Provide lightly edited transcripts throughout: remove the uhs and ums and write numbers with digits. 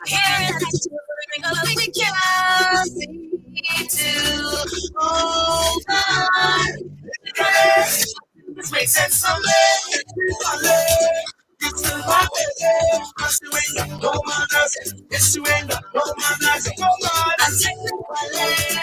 Here is because we can't seem to hold on. This makes sense to me. It's the rock again. Cause you ain't got no manners. Yes, you ain't got no manners. Come on. I'm technically,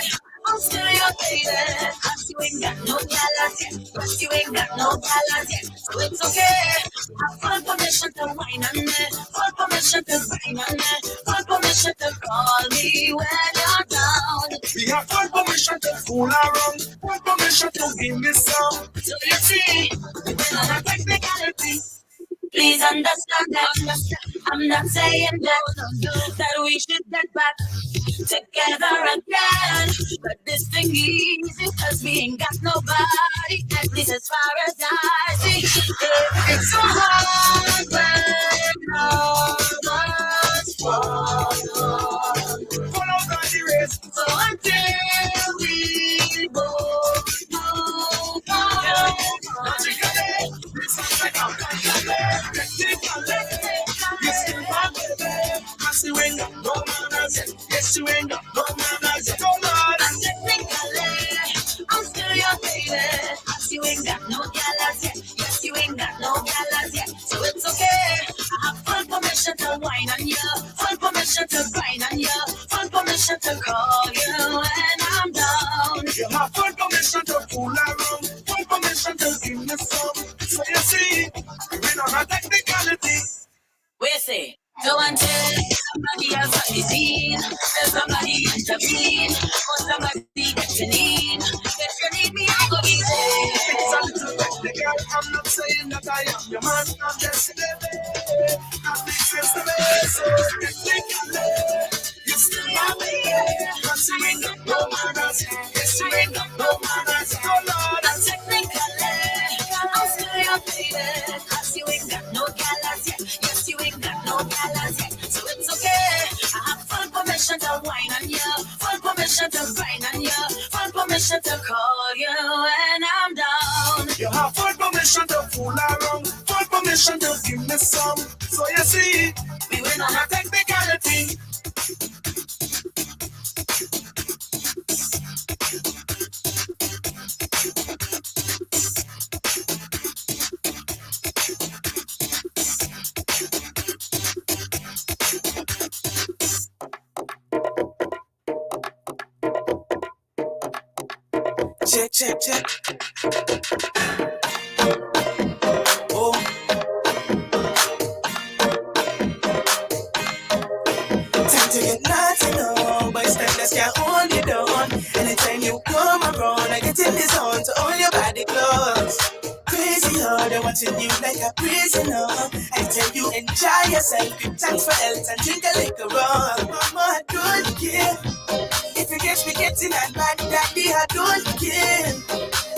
I'm still your baby. Cause you ain't got no talent yet. Cause you ain't got no talent yet. So it's okay. I've full permission to whine on me. Full permission to grind on me. Full permission to call me when you're down. We have full permission to fool around. Full permission to give me some. So you see, we're not a technicality. Please understand that I'm not saying that we should get back together again. But this thing easy cause we ain't got nobody, at least as far as I see. It's so hard when others fall. Follow the race. So until we both move on. You still my baby. Cause you ain't got no manners. Yes, you ain't got no manners. Come on. I'm technically, I'm still your baby. Cause you ain't got no gallas yet. Yes, you ain't got no gallas yet. So it's okay. I have full permission to whine on you. Full permission to grind on you. Full permission to call you when I'm down. You have full permission to fool around. Full permission to give me some. So you see, we're not a technicality. We say, so until somebody else on the scene, there's somebody intervene, or somebody gets you need. If you need me, I go be there. It's a little technical. I'm not saying that I am your man. I'm just a baby. I'm big sense to me. So technically, you still my baby. Cause you ain't got no manners. Yes, you ain't got no manners. Oh Lord, I'm technically, I'm still your baby. Cause you ain't got no gallas yet. Yes, you ain't got no gallas yet. So it's okay. I have full permission to whine on you. Full permission to grind on you. Full permission to call you when I'm down. You have full permission to fool around. Full permission to give me some. So you see, we win on a technicality. Check, check, check. Oh. Time to get naughty now, but standards can't hold you down. Anytime you come around, I get in the zone to all your body clothes. Crazy hard, I'm watching you like a prisoner. I tell you, enjoy yourself, give thanks for health and drink a liquor rum. Mama, I don't care. If you catch me getting that bad, daddy, I don't care.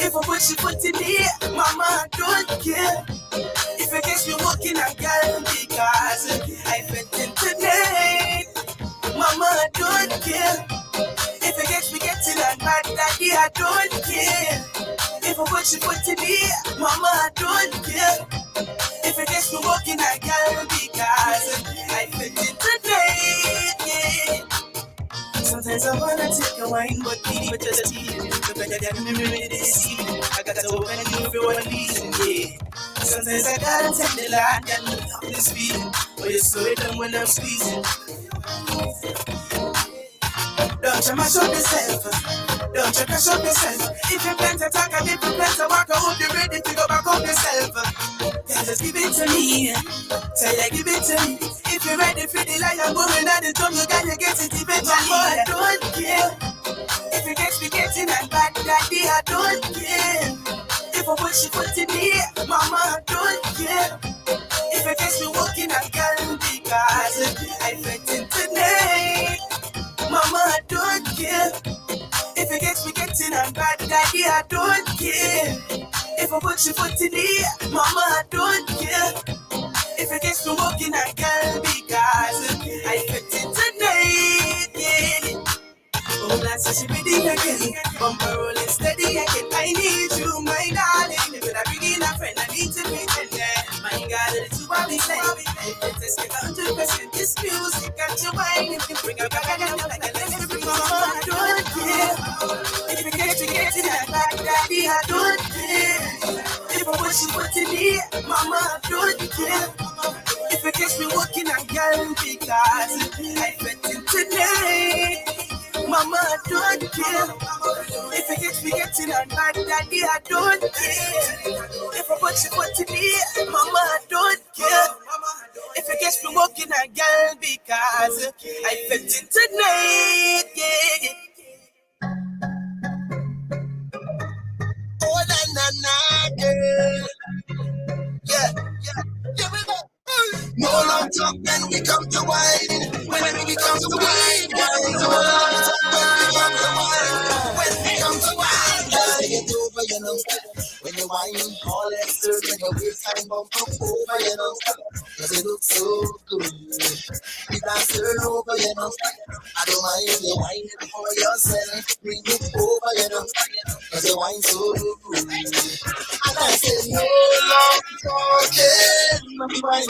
If I put your foot in the air, mama, I don't care. If you catch me walking a girl, because I fit in tonight, mama, I don't care. If you catch me getting that bad, daddy, I don't care. If I put your foot in the air, mama, I don't care. If you catch me walking a girl, because I fit in tonight, yeah. Sometimes I wanna take a wine, but baby, but just eat it. Look like I got me this evening. I got to open you for one reason, yeah. Sometimes I gotta take the line and look up this feeling. But you slow it down when I'm squeezing. Don't you mash up yourself. Don't you crash up yourself. If you plan to talk and if you plan to walk, I hope you're ready to go back up yourself. Yeah, just give it to me. Tell you, give it to me. If you're ready for the line, I'm going at the drum, you gotta get it eventually. I don't care. If you catch me getting that bad, daddy, I don't care. If I push your foot in the air, mama, I don't care. If you catch me walking, I can't because I fit in tonight. Mama, I don't care. If you catch me getting that bad, daddy, I don't care. If I put your foot in the air, mama, I don't care. If you catch me walking, I can't because I fit in tonight, yeah. Oh, that's so she ready again. Bumper rolling steady again. I need you, my darling. If I bring in a friend, I need to pretend that. My God, the two of me say, if it's 100%, this music and your wine. If you bring a back and like a lesbian, I don't care. If you get it like daddy, I don't care. If I want you put in here, mama, I don't care. If you catch me walking a girl because I fit in tonight, mama, I don't care. If you catch me getting a night, daddy, I don't care. If I want you put in here, mama, I don't care. If you catch me walking a girl because I fit in tonight, yeah. Oh, na, girl. Yeah, here we go. No long talk when we come to wine. When we come to wine, no long talk when we come to wine. When we come to wine, take it over, you know. When you wine, all that stir in your waistline bump up over, you know. Cause it looks so good. You can turn over, you know. I don't mind you whining for yourself. Bring it over, you know. Cause you wine so good. And I said, no long talking. Money mine.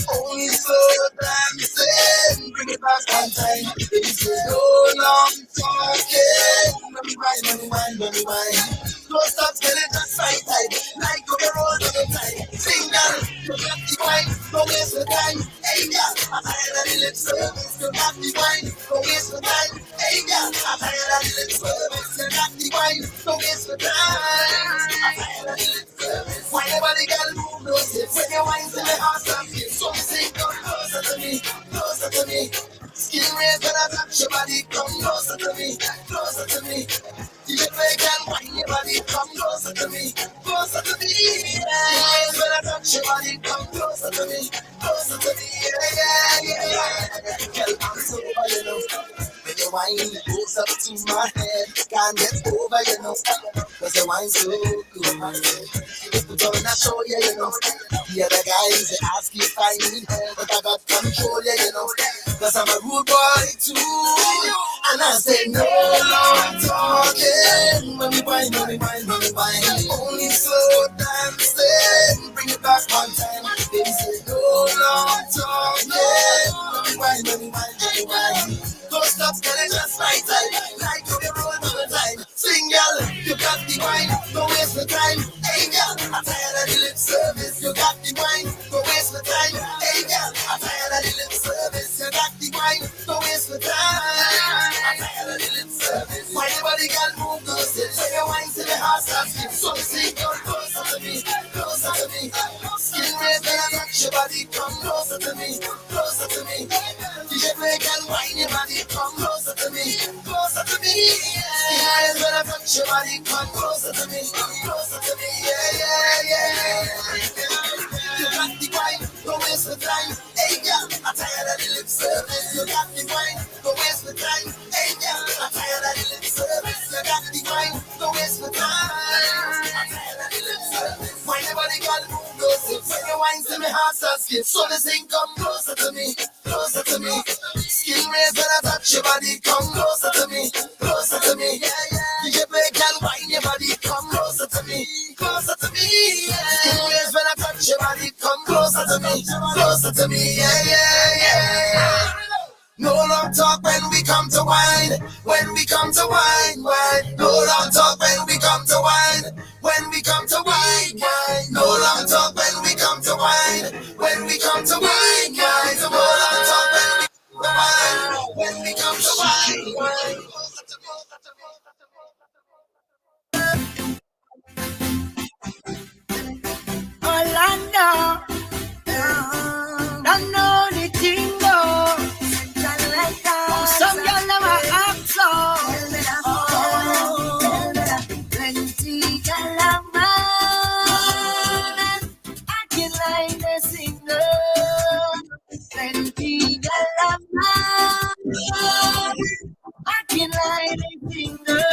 Only slow dancing. Bring it back one time. Baby said, no long talking. Money mine. Don't stop telling us right time. Like go the road all the time. Single, you got the wine. Don't waste the time. Hey, girl, I'm tired of the lip service. You got the wine. Don't waste the time. Hey, girl, I'm tired of the lip service. You got the wine. Don't waste the time. I'm tired of the lip service. Whenever the girl move those hips, when you wine to the heart of you, so you sing, come closer to me, closer to me. Skin raise when I touch your body, come closer to me, closer to me. You make and wine your body, come closer to me, closer to me. Skin raise when I touch your body, come closer to me, closer to me. Yeah. Girl, I'm so over, you know. When your wine goes up to my head, can't get over, you know. Cause your wine's so good. Put on a show, yeah, you know. The other guys, they ask if I need help, but I got control, yeah, you know. Cause I'm a rude boy too. And I say no long talking. Money wine. Only slow dancing. Bring it back one time. Baby say no long talking. Money wine. Don't stop telling us right time. Like you the road all the time. Single, you got the wine. Don't waste the time. Hey girl, I'm tired of the lip service. You got the wine. Don't waste the time. Hey girl, I'm tired of the lip service. You got the wine. Don't waste the time. I'm tired of the lip service. Why nobody can move those hips? When you wine to the heart starts skip. So you sing, come closer to me, closer to me. Skin raise when I touch your body. Come closer to me, closer to me. DJ play and wine your body. Come closer to me, closer to me. Skin raise when I touch your body. Come closer to me, closer to me. Yeah. You got the wine, don't waste the time. Hey girl, I'm tired of the lip service. You got the wine, don't waste the time. Hey girl, I'm tired of the lip service. You got the wine, don't waste the time. I'm tired of the lip service. Whenever the girl move those hips, when you wine to me heart starts skip. So the thing come closer to me, closer to me. Skin raise when I touch your body, come closer to me, closer to me. Yeah. You play girl, wine your body, come closer to me, closer to me. Skin raise when I touch your body, come closer to me, closer to me. Yeah. No long talk when we come to wine. When we come to wine. No long talk when we come to wine. When we come to wine. No long talk when we come to wine. When we come to wine. No long talk when we come to wine. Orlando, don't know the tingo. Some girl never act so. Plenty girl of man, acting like a single. Plenty girl of man, acting like a single.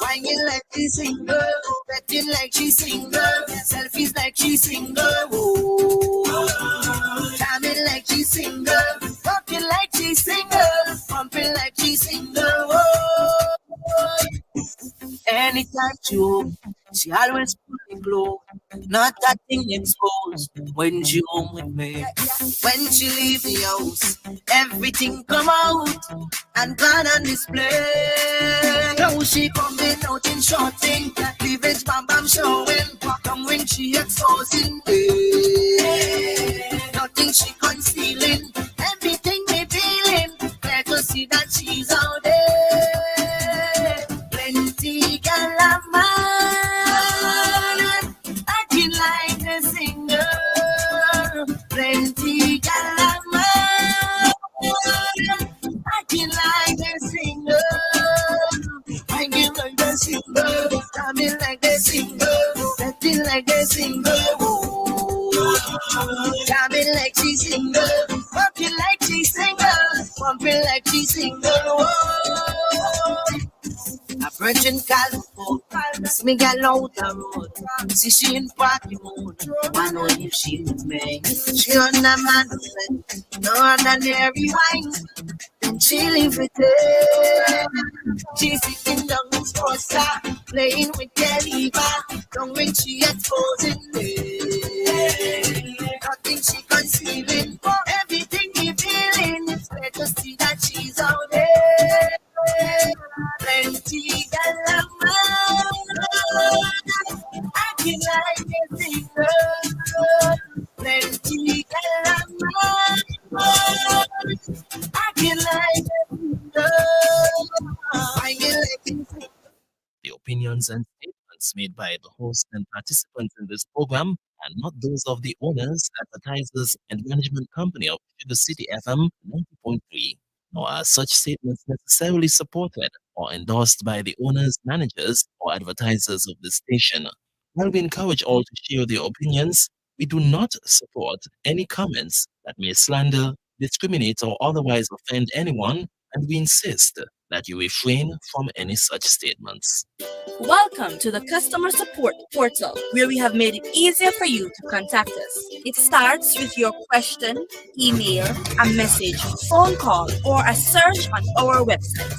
Whining like she's single, betting like she's single, selfies like she's single, jamming like she's single, talking like she's single, pumping like she's single. Anytime she always pulling glow. Not that thing exposed when she home with me. When she leave the house, everything come out and gone on display. Now she coming out in short thing, cleavage bam bam showing. Come when she exposing me. Nothing she concealing, everything me feeling. Glad to see that she's out there. Plenty gal a man, acting like a singer. Plenty gal a man, acting like a singer. Hanging like a singer, coming like a singer, acting like a singer. Coming like she single, walking like she single, pumping like she single. A virgin California, me gal out the road. See she in party mood, I know if she with me. She on a man, no ordinary wine. Then she live with it. She sitting down in Scotia, playing with Deliva. Don't when she exposing me. Nothing she concealing, everything he feeling. It's fair to see that she's out there. Plenty galama, acting like a singer. Plenty galama, acting like a singer. The opinions and statements made by the host and participants in this program are not those of the owners, advertisers, and management company of Sugar City FM 90.3, nor are such statements necessarily supported or endorsed by the owners, managers, or advertisers of the station. While we encourage all to share their opinions, we do not support any comments that may slander, discriminate, or otherwise offend anyone, and we insist that you refrain from any such statements. Welcome to the customer support portal, where we have made it easier for you to contact us. It starts with your question, email, a message, phone call, or a search on our website.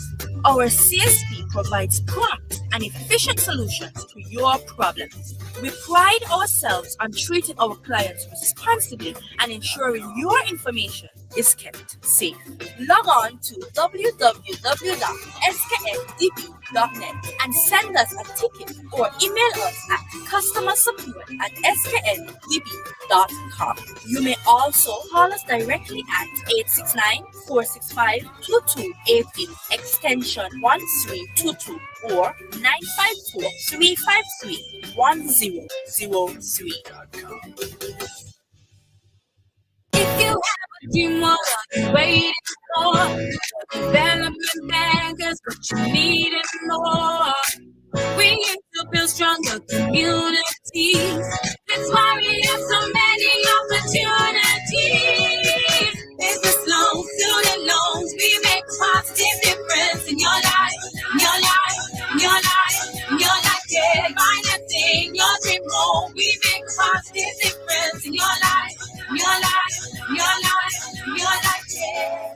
Our CSP provides prompt and efficient solutions to your problems. We pride ourselves on treating our clients responsibly and ensuring your information is kept safe. Log on to www.skndb.net and send us a ticket or email us at customersupport@skndb.com. You may also call us directly at 869-465-2288 extension 1322 or 954-353-1003. If you have a dream, what are you waiting for? Development bankers, what you need and more. We aim to build stronger communities. That's why we have so many opportunities. Business loans, student loans, we make a positive difference in your life, in your life, in your life, in your life. Yeah, financing your dream home, we make a positive difference in your life, in your life, in your life, in your life. Yeah.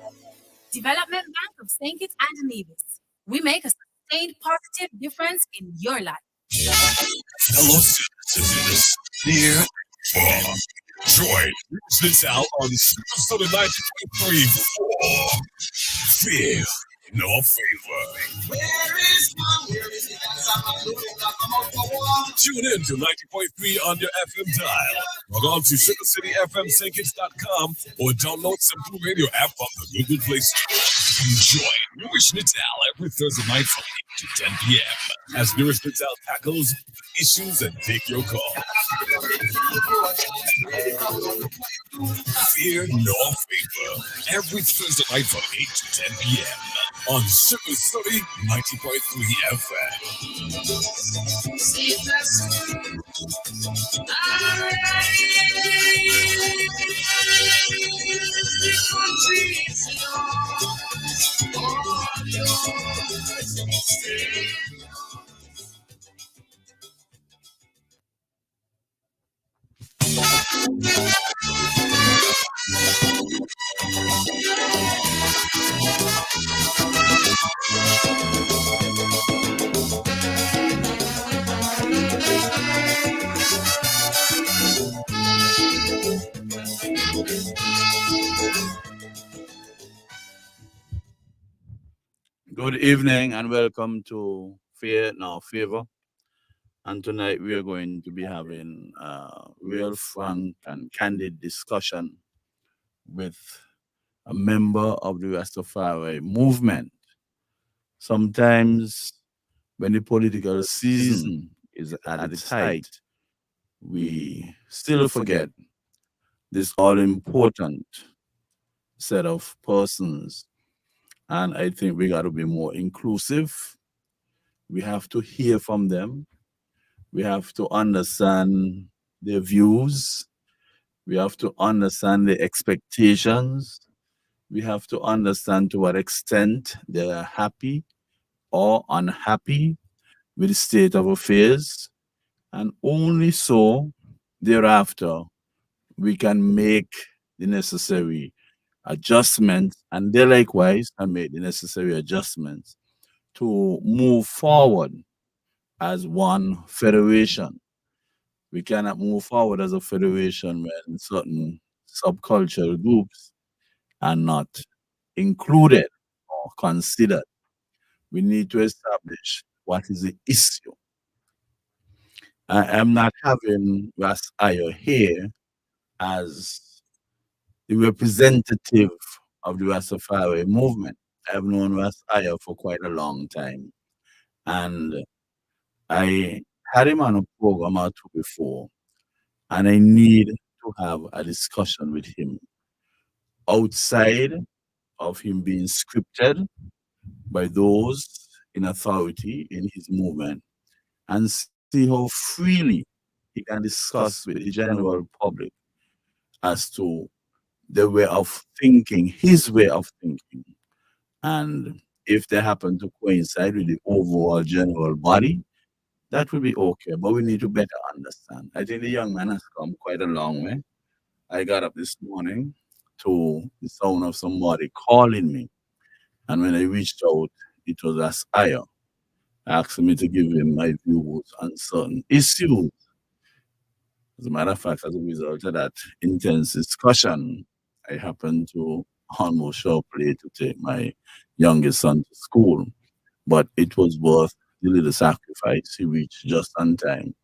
Development Bank of St. Kitts and Nevis. We make a sustained positive difference in your life. Hello, citizens. Here and join Newrish Nital on Super 90.3 for Feel No Favor. Tune in to 90.3 on your FM dial. Log on to SugarCityFMSankits.com or download Simple Radio app on the Google Play Store. Enjoy Newrish Nital every Thursday night from 8 to 10 p.m. as Newrish Nital tackles issues and take your call. Fear no favor every Thursday night from 8 to 10 p.m. on Sugar City 90.3 FM. Good evening and welcome to Fear Now Favor. And tonight we are going to be having a real frank and candid discussion with a member of the Rastafari movement. Sometimes when the political season is at its height, we still forget this all important set of persons. And I think we got to be more inclusive. We have to hear from them. We have to understand their views. We have to understand their expectations. We have to understand to what extent they are happy or unhappy with the state of affairs. And only so thereafter we can make the necessary adjustments, and they likewise can make the necessary adjustments to move forward as one federation. We cannot move forward as a federation when certain subcultural groups are not included or considered. We need to establish what is the issue. I am not having Ras Ayo here as the representative of the Rastafari movement. I've known Ras Ayo for quite a long time. And I had him on a program or two before, and I need to have a discussion with him outside of him being scripted by those in authority in his movement and see how freely he can discuss with the general public as to the way of thinking, his way of thinking. And if they happen to coincide with the overall general body, that will be okay. But we need to better understand. I think the young man has come quite a long way. I got up this morning to the sound of somebody calling me. And when I reached out, it was as Aya asking me to give him my views on certain issues. As a matter of fact, as a result of that intense discussion, I happened to almost show up late to take my youngest son to school. But it was worth the little sacrifice. He reached just on time.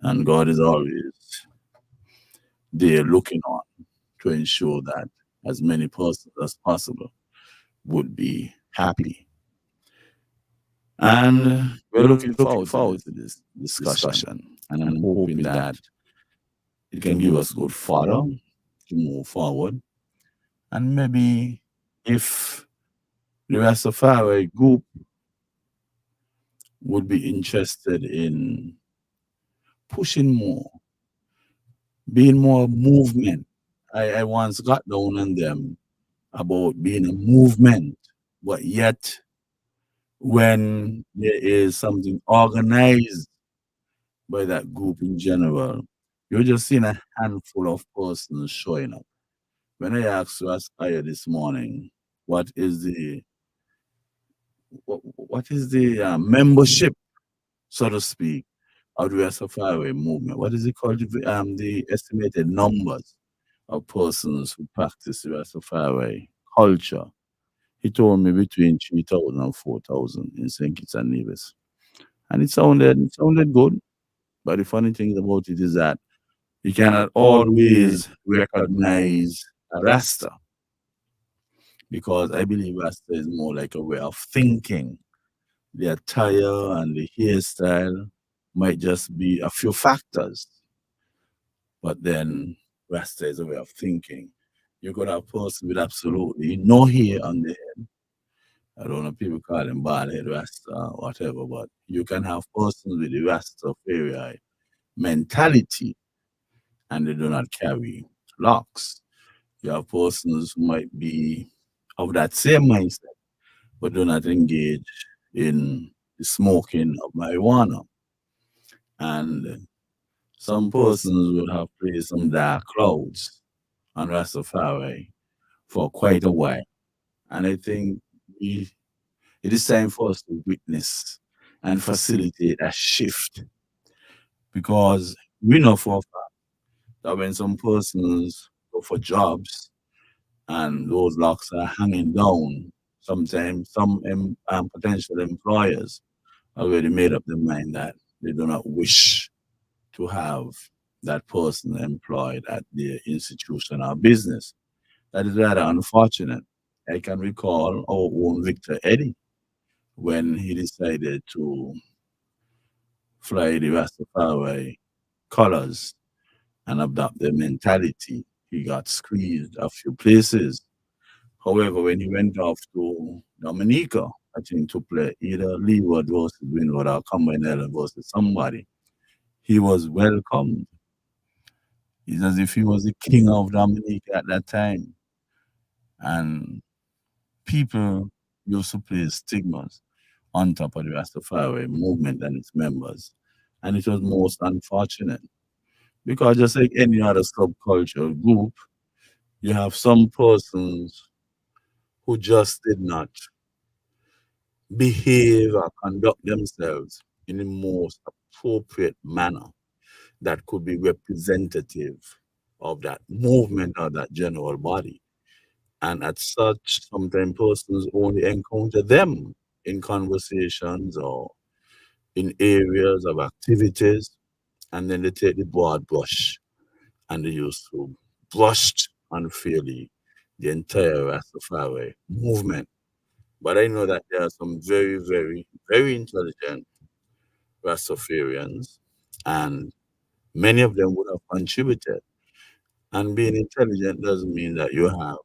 And God is always there looking on to ensure that as many persons as possible would be happy. And we're looking forward to this discussion. And I'm hoping that it can give us good fodder to move forward. And maybe if the Rastafari group would be interested in pushing more, being more movement. I once got down on them about being a movement, but yet when there is something organized by that group in general, you're just seeing a handful of persons showing up. When I asked Aya this morning, what is the membership, so to speak, of the Rastafari movement? What is it called? The estimated numbers of persons who practice the Rastafari culture. He told me between 3,000 and 4,000 in St. Kitts and Nevis. And it sounded good. But the funny thing about it is that you cannot always recognize a Rasta because I believe Rasta is more like a way of thinking. The attire and the hairstyle might just be a few factors, but then Rasta is a way of thinking. You could have a person with absolutely no hair on the head. I don't know if people call him bald head Rasta or whatever, but you can have persons with the Rastafari mentality and they do not carry locks. You have persons who might be of that same mindset but do not engage in the smoking of marijuana. And some persons would have played some dark clouds on Rastafari for quite a while. And I think we, it is time for us to witness and facilitate a shift because we know for a fact that when some persons go for jobs and those locks are hanging down, Sometimes some potential employers already made up their mind that they do not wish to have that person employed at their institution or business. That is rather unfortunate. I can recall our own Victor Eddy when he decided to fly the Rastafari colors and adopt their mentality. He got squeezed a few places. However, when he went off to Dominica, I think to play either Leeward versus Windward or Combine Island versus somebody, he was welcomed. It's as if he was the king of Dominica at that time. And people used to place stigmas on top of the Rastafari movement and its members. And it was most unfortunate because just like any other subcultural group, you have some persons who just did not behave or conduct themselves in the most appropriate manner that could be representative of that movement or that general body. And as such, sometimes persons only encounter them in conversations or in areas of activities, and then they take the broad brush and they used to brush unfairly the entire Rastafari movement. But I know that there are some very, very, very intelligent Rastafarians, and many of them would have contributed. And being intelligent doesn't mean that you have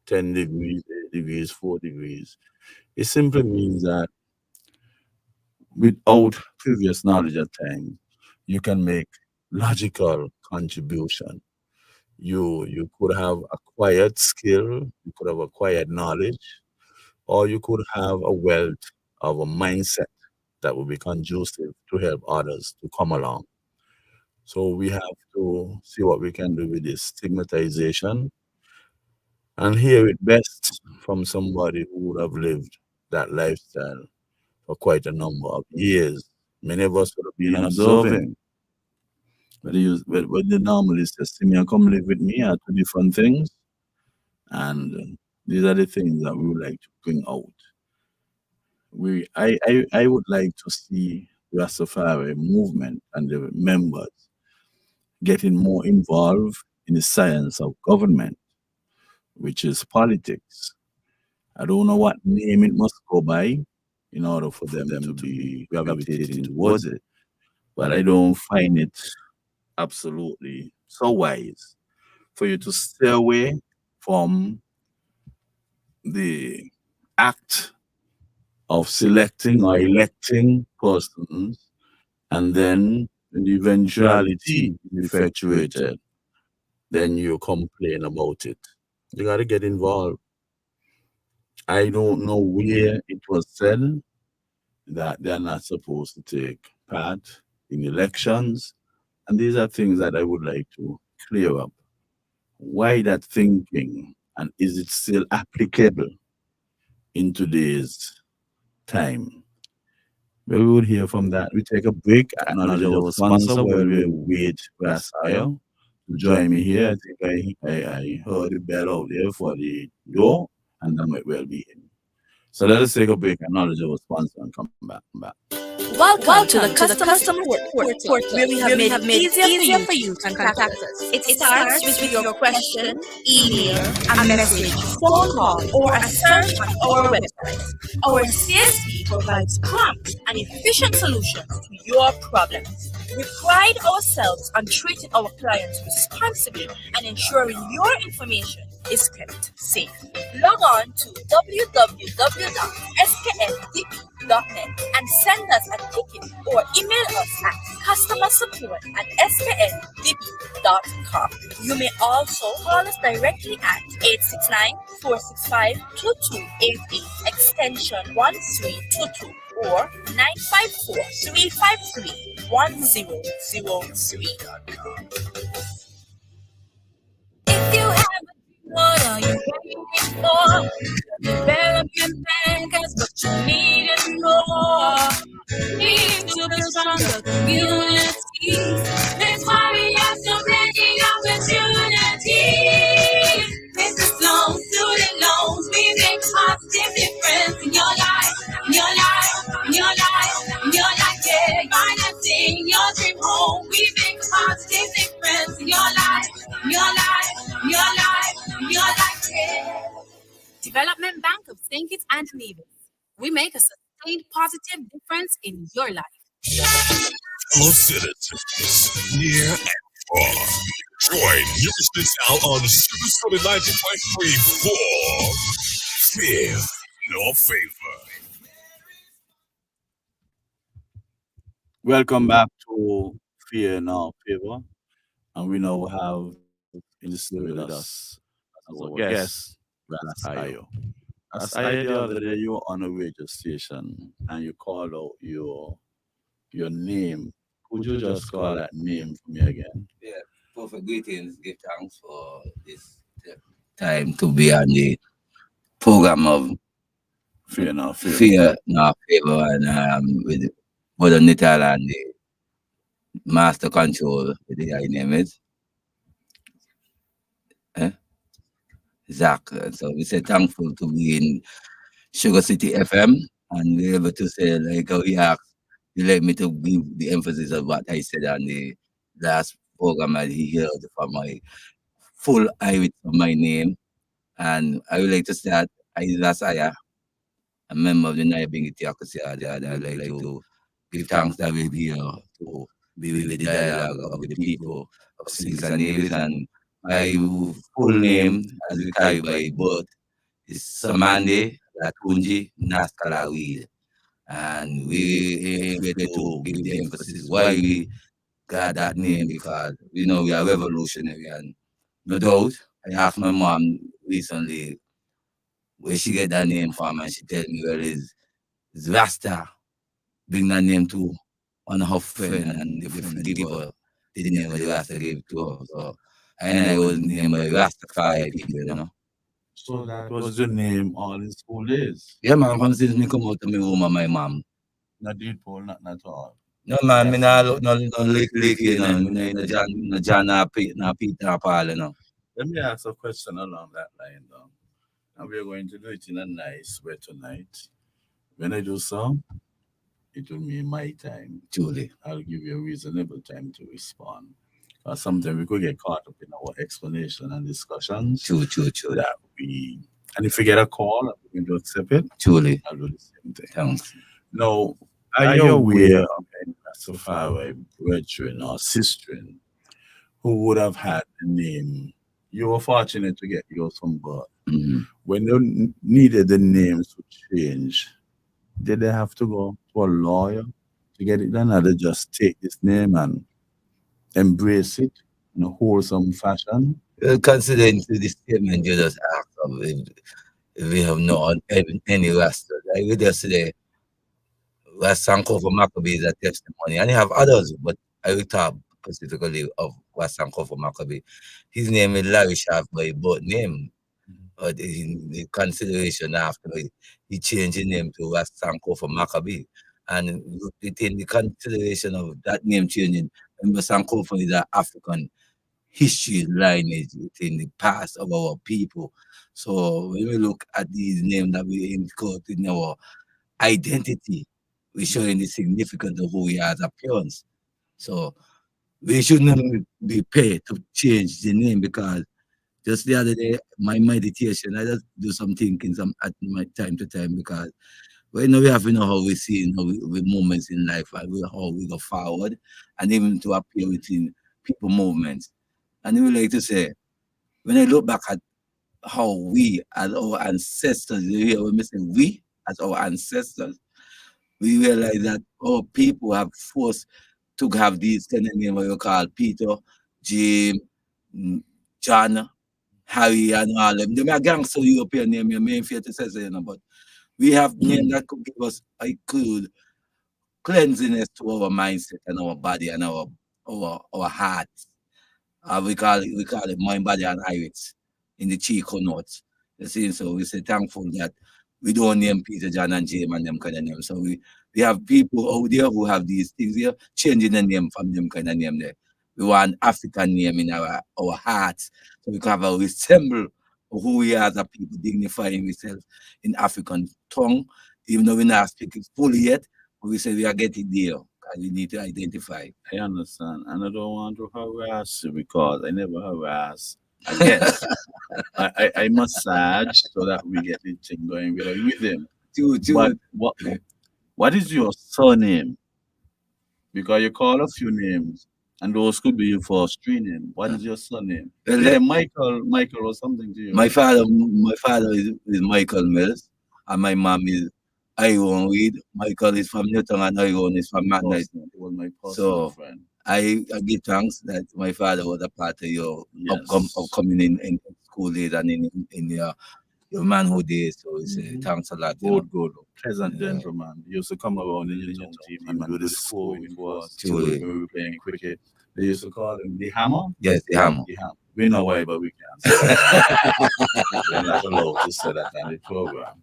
10 degrees, 8 degrees, 4 degrees. It simply means that without previous knowledge at times, you can make logical contribution. You could have acquired skill, you could have acquired knowledge, or you could have a wealth of a mindset that will be conducive to help others to come along. So we have to see what we can do with this stigmatization and hear it best from somebody who would have lived that lifestyle for quite a number of years. Many of us would have been observing. But they normally say, see me and come live with me are two different things. And these are the things that we would like to bring out. I would like to see the Rastafari movement and the members getting more involved in the science of government, which is politics. I don't know what name it must go by in order for them to be gravitating towards it, but I don't find it absolutely so wise for you to stay away from the act of selecting or electing persons, and then when the eventuality is effectuated, then you complain about it. You got to get involved. I don't know where it was said that they're not supposed to take part in elections. And these are things that I would like to clear up. Why that thinking? And is it still applicable in today's time? We would hear from that. We take a break, acknowledge our sponsor while we wait for Asayo to join me here. I think I heard the bell out there for the door, and that might well be in. So let us take a break, acknowledge our sponsor, and come back. Welcome to the customer support portal, where we have made it easier for you to contact us. It starts with your question, email, a message, phone call, or a search on our website. Our CSP provides prompt and efficient solutions to your problems. We pride ourselves on treating our clients responsibly and ensuring your information is kept safe. Log on to www.skndp.net and send us a ticket or email us at customersupport@skndp.com. You may also call us directly at 869-465-2288 extension 1322 or 954-353-1003. If you have what are you waiting for? Development bankers, but you need it more. Need to build stronger communities. That's why we have so many opportunities. Business loans, student loans, we make positive difference in your life, in your life, in your life, in your life, yeah. Financing your dream home. We make a positive difference in your life, in your life, in your life, in your life, yeah. Development Bank of St. Kitts and Nevis. We make a sustained positive difference in your life. Fellow citizens, near and far. Join Newrish Nital on Super 90.3 for Fear No Favor. Welcome back to Fear Now Favor. And we now have in the studio with us as our guest, Ras Ayo. Ras Ayo, the other day you were on a radio station and you called out your name. Could you just call that name for me again? Yeah, perfect greetings. Give thanks for this time to be on the program of Fear Now Favor. Fear No Favor and with Brother Nital and the Master Control, with the guy name is eh? Zach. So we say thankful to be in Sugar City FM and be able to say like how he asked, you let me to give the emphasis of what I said on the last program that he heard from my full eye of my name. And I would like to start as I a member of the Naibingi Tiakasiad. I'd like to give thanks that we're here to be with the dialogue of the people of Six and Nevis. And my full name, as we carry by birth, is Samande Latunji Naskalawid. And we aim to give the emphasis why we got that name because we know we are revolutionary and no doubt. I asked my mom recently where she get that name from, and she tell me, well, it's Rasta bring that name to one of her friend, and the friend give her the name of the Rasta gave to her. So I was named by Rastafari people. So that was your name all in school days? Yeah, man, from since me come out of my room and my mom. Not deed Paul, not at all. No, man, me not look no lick here, me no John, no Peter, Paul, Let me ask a question along that line though. And we're going to do it in a nice way tonight. When I do so, it will be my time. Truly. I'll give you a reasonable time to respond. Because sometimes we could get caught up in our explanation and discussions. True. That and if we get a call, I'm going to accept it. Truly. I'll do the same thing. Thanks. Now, are you aware of any Rastafari brethren or sister who would have had the name? You were fortunate to get yours from birth. Mm-hmm. When they needed the names to change, did they have to go to a lawyer to get it done, or they just take this name and embrace it in a wholesome fashion? Considering to the statement you just asked of if we have no any Rasta, like we just say Wasanko for Maccabee is a testimony, and you have others, but I will talk specifically of Wasanko for Maccabee. His name is Larry Shaft by both name, but in the consideration after he changed his name to Wasanko for Maccabee, and within the consideration of that name changing, remember Sankofa is an African history lineage within the past of our people. So when we look at these names that we include in our identity, we're showing the significance of who we are as appearance. So we shouldn't be paid to change the name because just the other day, my meditation, I just do some thinking at my time to time because we have to know how we see with moments in life and how we go forward and even to appear within people movements. And I would like to say, when I look back at how we as our ancestors, you hear when we say we as our ancestors, we realize that our people have forced to have these kind of names what you call Peter, Jim, John, Harry, and all them. They are gangster European name, your main fear to say, but we have names that could give us a good cleansiness to our mindset and our body and our heart. We call it mind, body, and iris in the Chico notes. You see, so we say thankful that we don't name Peter, John, and James and them kind of names. So we have people out there who have these things here, changing the name from them kind of name there. We want African name in our hearts, so we can have a resemble who we are as a people, dignifying ourselves in African tongue, even though we're not speaking fully yet, but we say we are getting there, and we need to identify. I understand, and I don't want to harass you because I never harass. I guess I massage so that we get the thing going with him. But what is your surname? Because you call a few names, and those could be your first three names. What is your surname? Well, Yeah, Michael or something to you. my father is Michael Mills, and my mom is Iron Weed. Michael is from Newton, and Iron is from Magnet. It was my personal So friend. I give thanks that my father was a part of your Yes. upcoming in school days and in your manhood days. So we say thanks a lot. Good, pleasant gentleman. He used to come around in the young team and do the score for us. Truly. When we were playing cricket, they used to call him the Hammer. Yes, the hammer. The Hammer. We know why, but we can't. Say that. We're not allowed to say that on the program.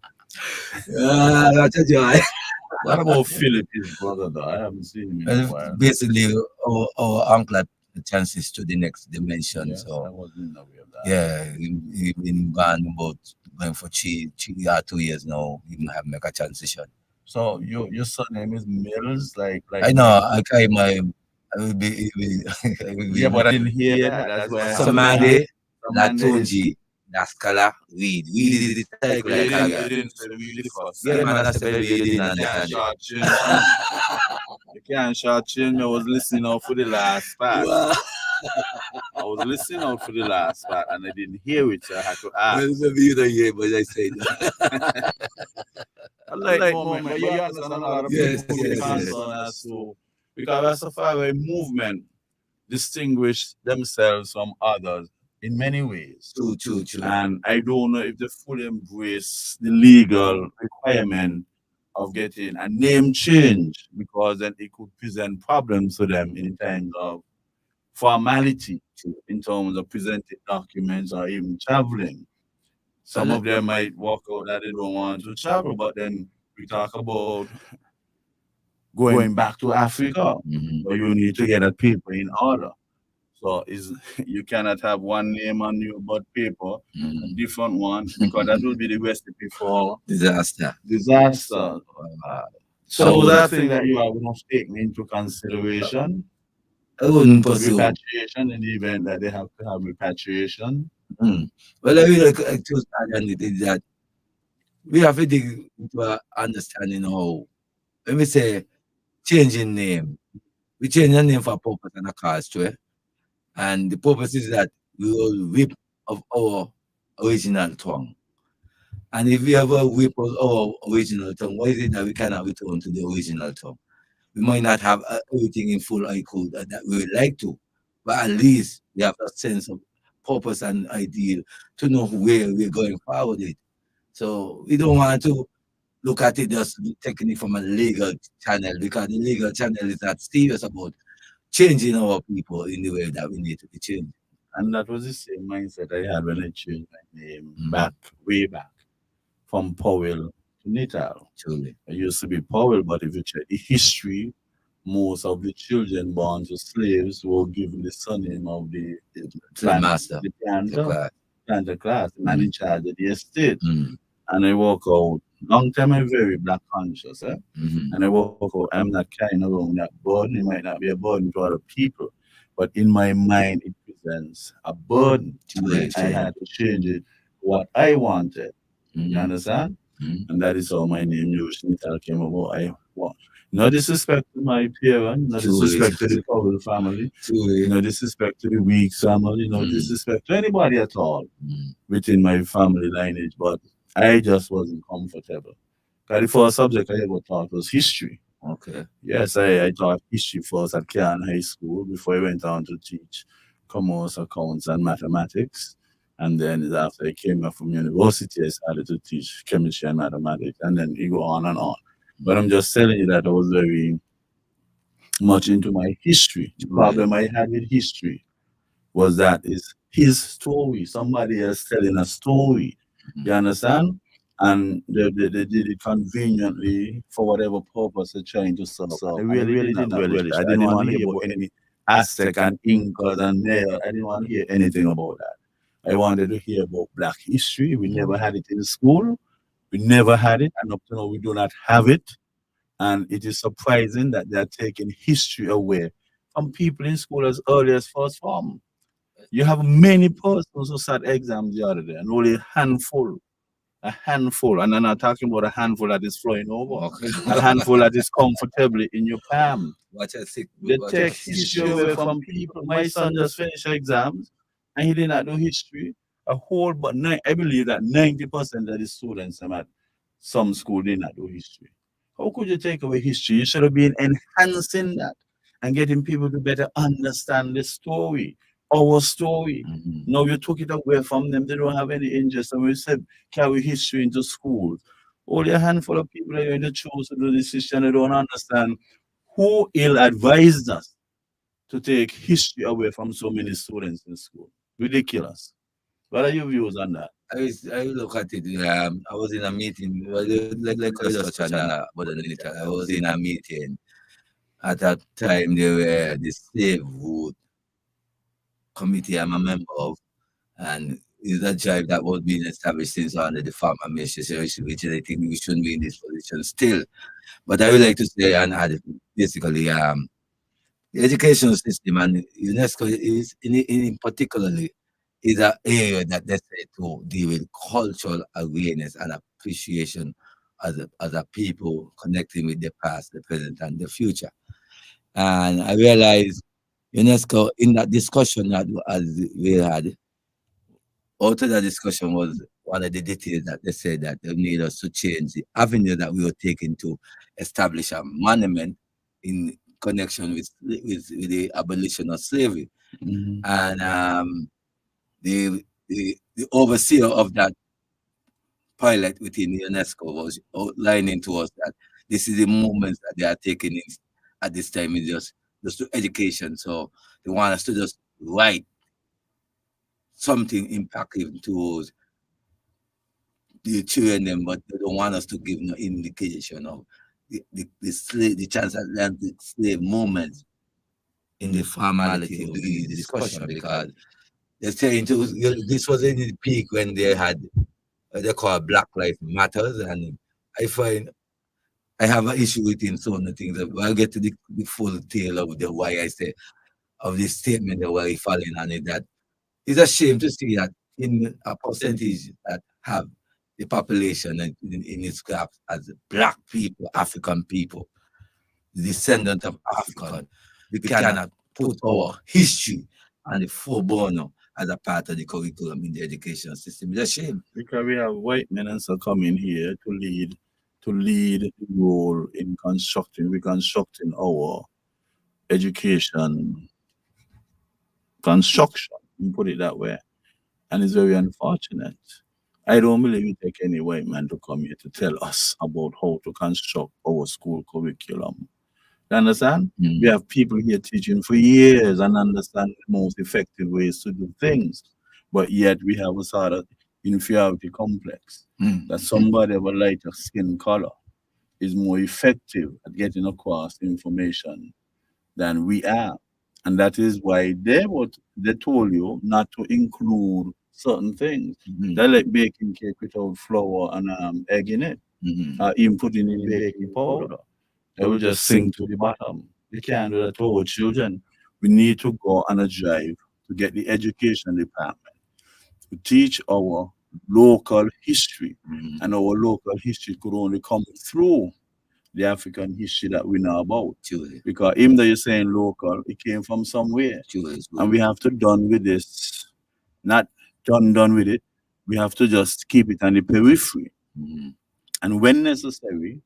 That's a joy. What about Philip, his brother, though? I haven't seen him in a while. Basically, our uncle had the chances to the next dimension. Yes, I So wasn't aware of that. yeah, he been gone about going for 2 years now. He have make a transition. So your surname is Mills, like I know. I carry my. I will be. I will be Yeah, but I didn't hear that. That's why I have to Samade, Samande is- Latunji, Naskala, Weed. Weed is the type You like didn't, that. you didn't say we the first Yeah, time. man, that's the baby you didn't You can't understand. shortchange me. You can't shortchange me. I was listening out for the last part. Wow. I was listening out for the last part and I didn't hear it, so I had to ask. Well, maybe you don't hear, but I said. I like moment, but you understand a lot of Yes, people who yes, concerned yes. as to because that's a far away movement distinguish themselves from others in many ways. True. And I don't know if they fully embrace the legal requirement of getting a name change because then it could present problems to them in terms of formality, in terms of presenting documents or even traveling. Some of them might walk out that they don't want to travel, but then we talk about going back to Africa, but you need to get a paper in order. So is you cannot have one name on your but paper, a different one, because that will be the recipe for Disaster. disaster. So that thing that you have not taken into consideration, I wouldn't pursue. repatriation in the event that they have to have repatriation. Well, I really like to understand it is that we have to dig into a understanding how when we say changing name, we change the name for a purpose and a cause to it. And the purpose is that we will whip of our original tongue. And if we have a whip of our original tongue, why is it that we cannot return to the original tongue? We might not have everything in full IQ that we would like to, but at least we have a sense of purpose and ideal to know where we're going forward with. So we don't want to look at it just taking it from a legal channel because the legal channel is not serious about changing our people in the way that we need to be changed. And that was the same mindset I had when I changed my name back, way back, from Powell to Nital. Truly. I used to be Powell, but if you check the history, most of the children born to slaves were given the surname of the Master. the planter, Class. planter class, the man in charge of the estate. Mm. And I walk out. Long time I'm very black conscious, and I walk out. I'm not carrying around that burden. It might not be a burden to other people, but in my mind it presents a burden. I had to change it to what I wanted. You understand? And that is how my name Newrish Nital came about. I want no disrespect to my parents, no disrespect to the Powell family, no disrespect to the Weeks family, no disrespect to anybody at all within my family lineage, but I just wasn't comfortable. 'Cause the first subject I ever taught was history. Okay. Yes, I taught history first at Cairn High School before I went on to teach commerce, accounts, and mathematics. And then after I came back from university, I started to teach chemistry and mathematics, and then you go on and on. But I'm just telling you that I was very much into my history. The problem I had with history was that it's his story. Somebody else telling a story. You understand? And they did it conveniently for whatever purpose they're trying to serve. I really did not relish. I didn't want to hear about any Aztec and Incas and Maya. I didn't want to hear anything about that. I wanted to hear about Black history. We never had it in school. We never had it, and up to now we do not have it. And it is surprising that they are taking history away from people in school as early as first form. You have many persons who sat exams the other day, and only a handful, and I'm not talking about a handful that is flowing over, Okay. a handful that is comfortably in your palm. Watch a sick. They Watch a take history away from people. My son just finished exams and he did not do history. A whole, but I believe that 90% of the students at some school did not do history. How could you take away history? You should have been enhancing that and getting people to better understand the story, our story. Mhm. Now you took it away from them. They don't have any interest. And we said carry history into schools. Only a handful of people are going to choose to do this history and they don't understand who ill advised us to take history away from so many students in school. Ridiculous. What are your views on that? I look at it. I was in a meeting. Well, like I just touched on that, but I was in a meeting at that time. There were the slave root committee I'm a member of, and is a drive that was being established since under the farmer administration, which I think we shouldn't be in this position still. But I would like to say and add basically the education system and UNESCO is in particularly is an area that they say to deal with cultural awareness and appreciation as a people connecting with the past, the present, and the future. And I realize UNESCO in that discussion that as we had, out of the discussion was one of the details that they said that they need us to change the avenue that we were taking to establish a monument in connection with the abolition of slavery. Mhm. And the overseer of that pilot within UNESCO was outlining to us that this is the movements that they are taking in, at this time is just to education. So they want us to just write something impactful to the children them, but they don't want us to give no indication of the transatlantic slave movement in the formality of the discussion because they're saying this was in the peak when they had what they call Black Lives Matters, and I find I have an issue with in so many things. I'll get to the full tale of the why I say of this statement that we're falling on it that it's a shame to see that in a percentage that have the population in its grasp as black people, African people, descendant of African, we cannot put our history and the full bono as a part of the curriculum in the education system. It's a shame. Because we have white men and so coming here to lead the role in reconstructing our education construction, you put it that way. And it's very unfortunate. I don't believe it take any white man to come here to tell us about how to construct our school curriculum. You understand? Mm. We have people here teaching for years and understand the most effective ways to do things. But yet we have a sort of inferiority complex Mm. that somebody of a lighter skin color is more effective at getting across information than we are. And that is why they told you not to include certain things. Mhm. They like baking cake without flour and egg in it, Mhm. even putting in baking powder. They will just sink to the bottom. We can't do that to our children. We need to go on a drive to get the education department to teach our local history. Mhm. And our local history could only come through the African history that we know about. Truly, Because even though you're saying local, it came from somewhere. truly, it's And good. we have to done with this. Not done with it. We have to just keep it on the periphery. Mhm. And when necessary,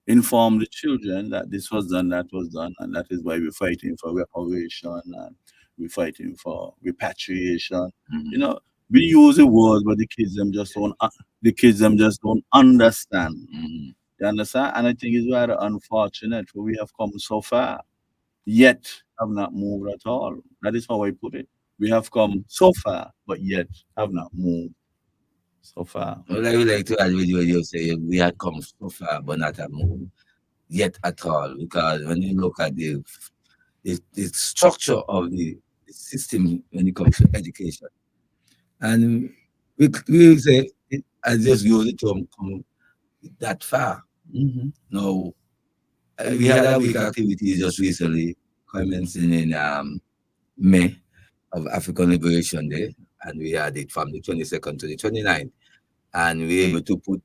inform the children that this was done, that was done, and that is why we're fighting for reparation and we're fighting for repatriation. You Mhm. know, we use the words, but the kids them just don't understand. Mhm. You understand? And I think it's rather unfortunate for we have come so far, yet have not moved at all. That is how I put it. We have come so far, but yet have not moved so far. Well, I would like to add with you when you say we had come so far, but not have moved yet at all. Because when you look at the structure of the system when it comes to education, And we say, I just use it to come that far. Now, we had a week activity just recently, commencing in May of African Liberation Day, and we had it from the 22nd to the 29th. And we were able to put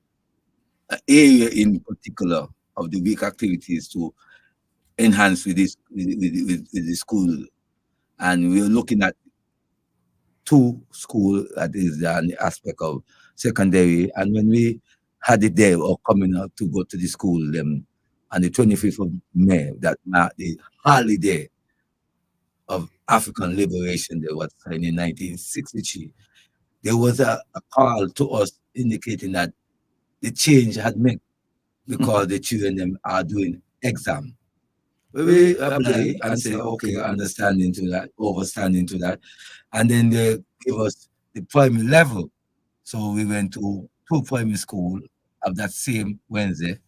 an area in particular of the week activities to enhance with this with the school. And we are looking at two school that is an aspect of secondary. And when we had it there or coming out to go to the school on the 25th of May, that marked the holiday of African Liberation Day was signed in 1963. There was a call to us indicating that the change had made because the children them are doing exam. We apply and say, okay, understanding to that, overstanding to that. And then they give us the primary level. So we went to two primary school of that same Wednesday.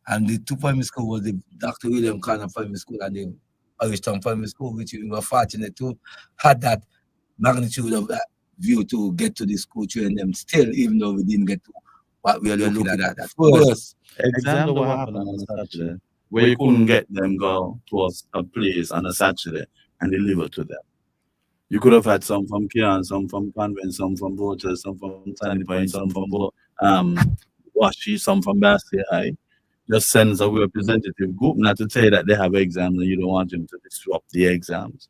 And the two primary school was the Dr. William Connor Primary School and the Irishtown Primary School, which we were fortunate to had that magnitude of that view to get to the school children them still, even though we didn't get to what we are looking at that first. Exam that happened on a Saturday, where you couldn't get them go to a place on a Saturday and deliver to them. You could have had some from Kian, some from Convent, some from Voters, some from Sandy Point, some from um, Washi, some from Bastia High. Just sends a representative group, not to say that they have exams and you don't want them to disrupt the exams.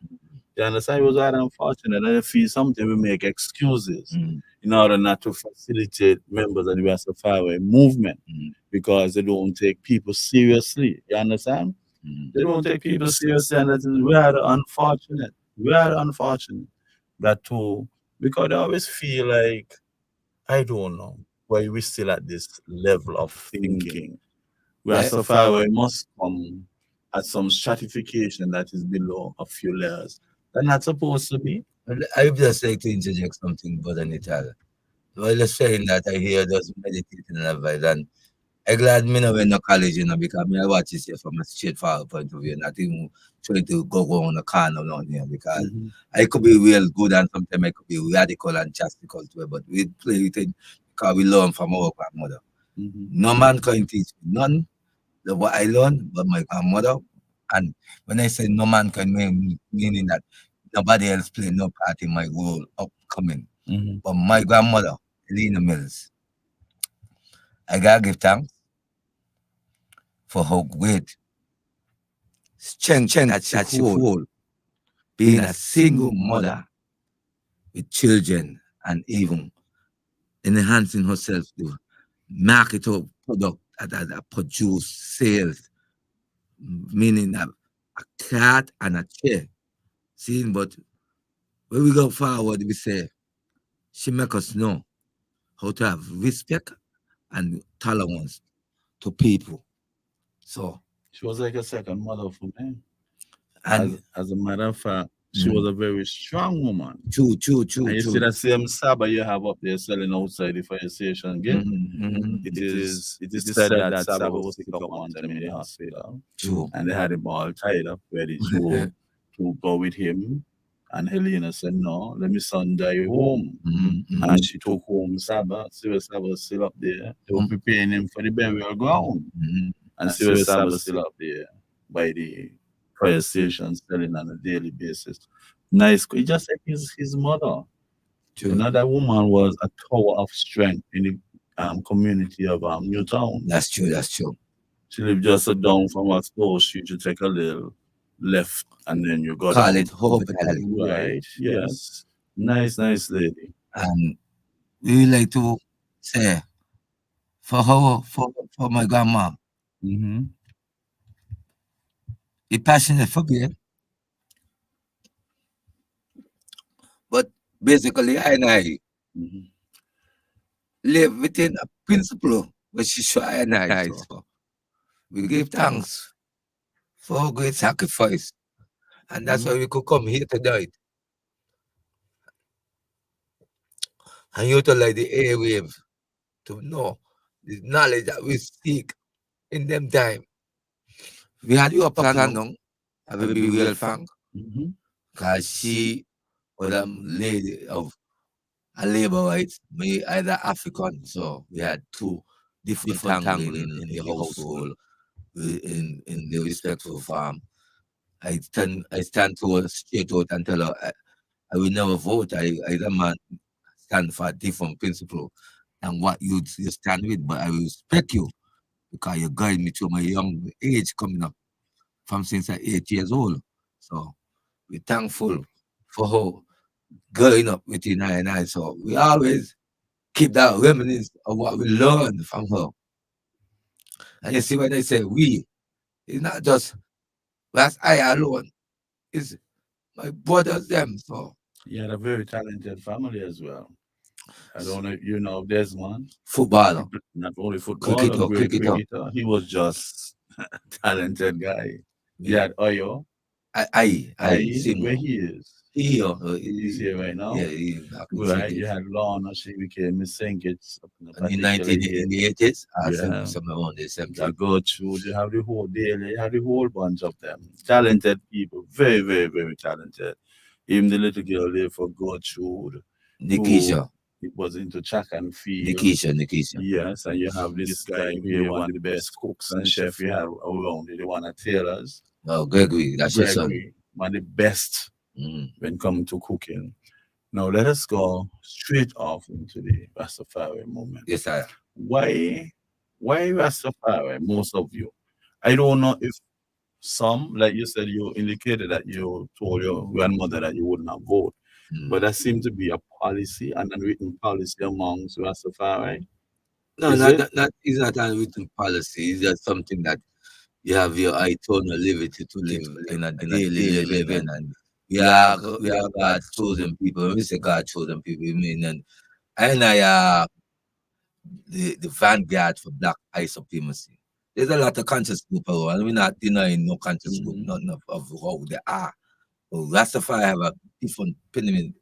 You understand? It was rather unfortunate. And I feel something we make excuses in order not to facilitate members of the Rastafari movement because they don't take people seriously. You understand? They don't take people seriously, and that is rather unfortunate. Rather unfortunate. That too, because I always feel like, I don't know, why we still at this level of thinking. Rastafari must come at some stratification that is below a few layers. They're not supposed to be. I would just like to interject something, Brother Nital. While you're saying that, I hear those meditating and advice, and I'm glad me no went to college, because me I watch this here from a straightforward point of view, not even trying to go on the corner down here, because I could be real good and sometimes I could be radical and chastical too, but we play with it because we learn from our grandmother. No man can teach me none of what I learned but my grandmother. And when I say no man can meaning that nobody else play no part in my world upcoming. But my grandmother, Elena Mills, I gotta give thanks for her great strength that she hold, being a single mother with children and even enhancing herself to market her product that produce sales, meaning a cat and a chair. Seeing, but when we go forward, we say she make us know how to have respect and tolerance to people. So She was like a second mother for me. and As a matter of fact, she was a very strong woman. true. And you see that same Saba you have up there selling outside the fire station gate. It is said that Saba was sick up one time in the hospital. True. And they had him all tied up ready to go with him. And Helena said, no, let me son die home. And she took home Saba. Saba was still up there. They were preparing him for the burial ground. And Saba was still up there by the fire station selling on a daily basis. Nice, just like his mother. True. You know, that woman was a tower of strength in the community of Newtown. That's true. She lived just down from Oxbow Street. You take a little left and then you go Call down. it hospitality. Right, yes. Nice lady. And we like to say for her, for my grandma, be passionate for beer. But basically, I live within a principle which she show I. So we give thanks for her great sacrifice. And that's why we could come here tonight and utilize the airwave to know the knowledge that we seek in them time. We had you a plan now, I will be real frank, because she was a lady of and labor rights, me either African. So we had two different angle in the household in the respectful farm. I stand to her straight out and tell her I will never vote. I don't man stand for a different principle than what you stand with, but I will respect you because you guide me through my young age coming up from since I 8 years old. So we're thankful for her growing up within I and I. So we always keep that reminiscence of what we learned from her. And you see when I say we, it's not just that's I alone, it's my brothers them. So You had a very talented family as well. I don't know if you know Desmond. footballer, Not only footballer, cricketer, great cricketer. cricketer. He was just talented guy. You Yeah. had Oyo. I sing. Where he is. He, He's here right now. yeah, he back in Right. You St. had Lorna. She became Miss Sankits up in a In particular year. in the 80s, Yeah. somewhere around the same You time. go through. You have the whole daily. You have the whole bunch of them. Talented people. Very, very, very talented. Even the little girl there for Gertrude, Nikisha, it was into track and field. Nikisha. Yes, and you have this guy here, one of the best cooks and chef you have around, the one at Taylor's. Oh, Gregory, that's your son. Gregory, one of the best Mm. when come to cooking. Now let us go straight off into the Rastafari moment. Yes, I. Why Rastafari? Most of you, I don't know if some, like you said, you indicated that you told your grandmother that you would not vote, but that seemed to be a policy, an unwritten policy amongst Rastafari. No, Is it? it's not a written policy. It's just something that you have your eternal liberty to live in a daily living. And we are God's chosen people. When we say God's chosen people, we mean and I the vanguard for black eye supremacy. There's a lot of conscious group around, and we're not denying no conscious group, none of how they are. But Rastafari have a different opinion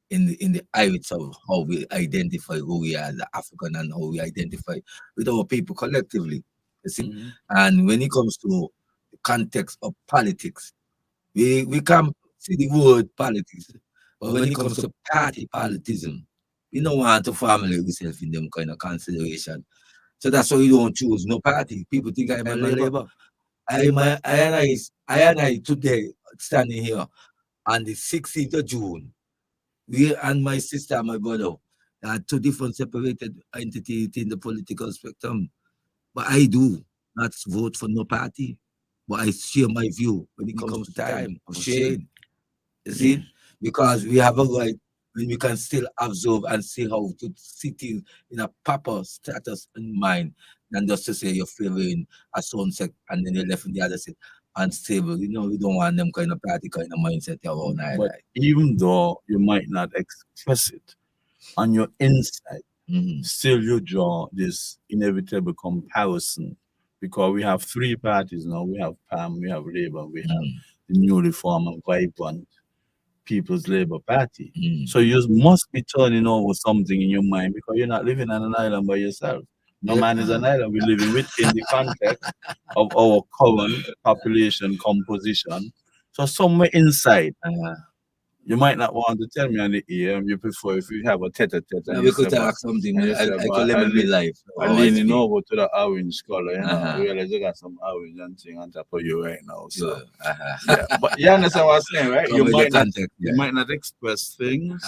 in the iris of how we identify who we are as African and how we identify with our people collectively. You see? And when it comes to the context of politics, we can see the word politics, but when it comes to party politism, we don't want to family ourselves in them kind of consideration. So that's why we don't choose no party. People think I'm a labor. I today standing here on the 16th of June. We and my sister and my brother are two different separated entities in the political spectrum. But I do not vote for no party. But I share my view when it comes to time of sharing. You see? Because we have a right when we can still observe and see how to sit in a proper status in mind than just to say you're favoring a certain sect and then you're left in the other set unstable. You know, we don't want them kind of party kind of mindset around But even though you might not express it on your inside, still you draw this inevitable comparison because we have three parties now. We have PAM, we have Labour, we have the newly formed and vibrant People's Labour Party. So you must be turning over something in your mind because you're not living on an island by yourself. No man is an island. We're living within the context of our current population composition. So somewhere inside, you might not want to tell me on the ear. You prefer if you have a tete-a-tete. Yeah, we could talk something. I could live my life. I'm leaning over to the orange color, you know. Realize you got some orange and thing on top of you right now. So, yeah. But you understand what I'm saying, right? You might not express things,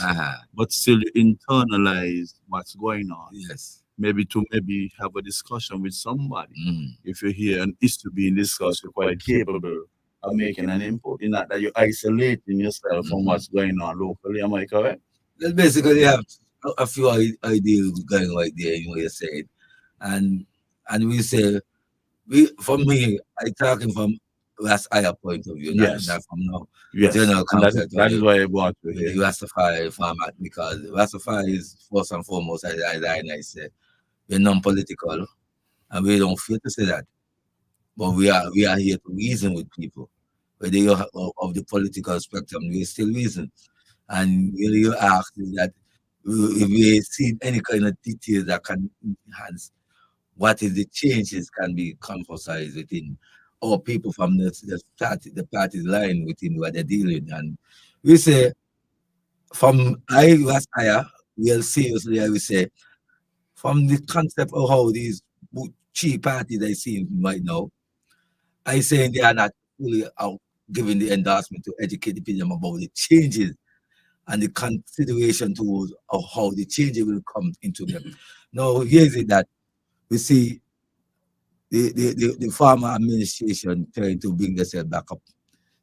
but still you internalize what's going on. Yes. Maybe have a discussion with somebody. If you're here and is to be in discussion, you're quite capable of making an input. Not that you're isolating yourself from what's going on locally. Am I correct? Well, basically, you have a few ideas going right there in what you're saying. And we say, for me, I talking from last higher point of view, not from now. Yes. General concept. That is why I brought you the here. Rastafari format, because Rastafari is first and foremost, as I say, we're non-political, and we don't fear to say that. But we are here to reason with people. Whether you're of the political spectrum, we still reason. And when you ask me that if we see any kind of details that can enhance what is the changes can be emphasized within or people from the party line within what they're dealing. And we say from I was higher, real seriously, I would say, from the concept of how these three parties I see right now, I say they are not fully out giving the endorsement to educate the people about the changes and the consideration towards of how the changes will come into them. Now, here's it that we see the farmer administration trying to bring themselves back up.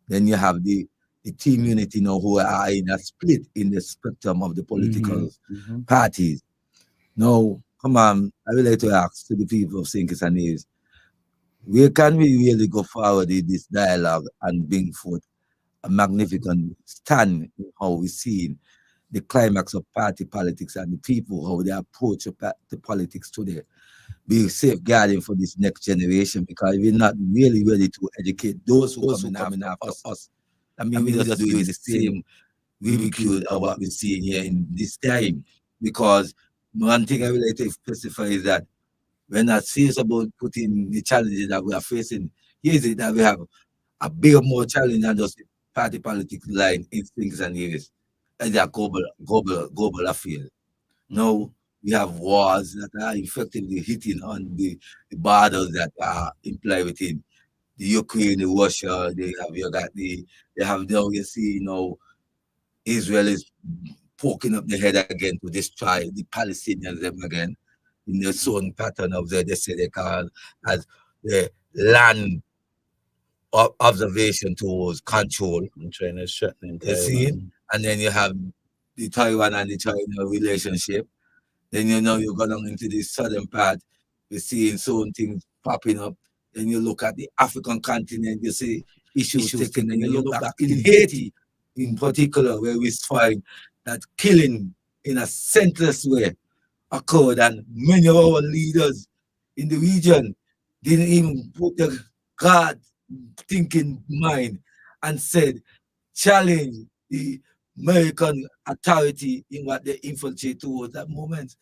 Then you have the team unity now who are in a split in the spectrum of the political parties. Now, come on, I would like to ask to the people of St. Kitts and Nevis, where can we really go forward in this dialogue and bring forth a magnificent stand in how we see the climax of party politics and the people, how they approach the politics today? Be safeguarding for this next generation because we're not really ready to educate those who coming after us. I mean, we're just doing the same ridicule of what we're seeing here in this time. Because one thing I would like to specify is that we're not serious about putting the challenges that we are facing. Here's it that we have a bigger, more challenge than just the party politics line in things and areas. And they are global affair. Now we have wars that are effectively hitting on the borders that are implied within the Ukraine, the Russia. They have now you see Israel is poking up the head again to destroy the Palestinians them again in the same pattern of they say they call as the land observation towards control. And China is threatening You see, Taiwan. and then you have the Taiwan and the China relationship. Then you go down into the southern part, we're seeing certain things popping up. Then you look at the African continent, you see issues taken, and you look back in Haiti in particular, where we find that killing in a senseless way occurred, and many of our leaders in the region didn't even put the God thinking mind and said, challenge the American authority in what they infiltrate towards that moment.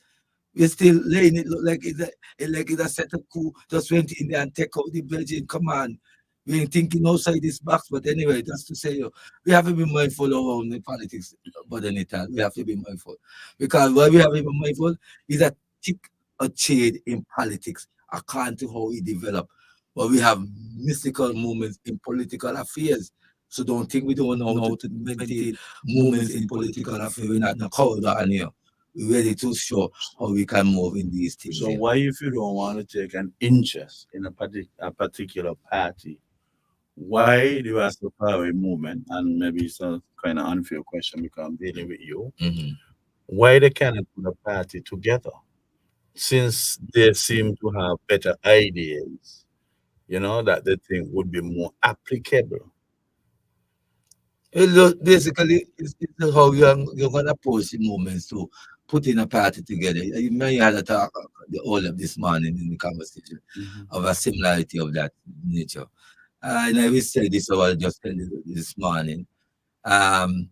We're still laying it look like it's a set of coup just went in there and take out the Belgian command. We ain't thinking outside this box, but anyway, just to say, we have to be mindful of our own politics, but anytime we have to be mindful. Because why we have to be mindful is a tick or shade in politics, according to how it developed. But we have mystical moments in political affairs. So don't think we don't know how to maintain moments in political affairs. We're not in the corridor and here. We're ready to show how we can move in these things. So here. why, if you don't want to take an interest in a particular party, why the Rastafari movement, and maybe it's a kind of unfair question because I'm dealing with you, Mhm. why they cannot put a party together since they seem to have better ideas, that they think would be more applicable. Basically, it's how you're going to approach the movements to put in a party together. You may had a talk the all of this morning in the conversation of a similarity of that nature. And I will say this, I was just telling you this morning. Um,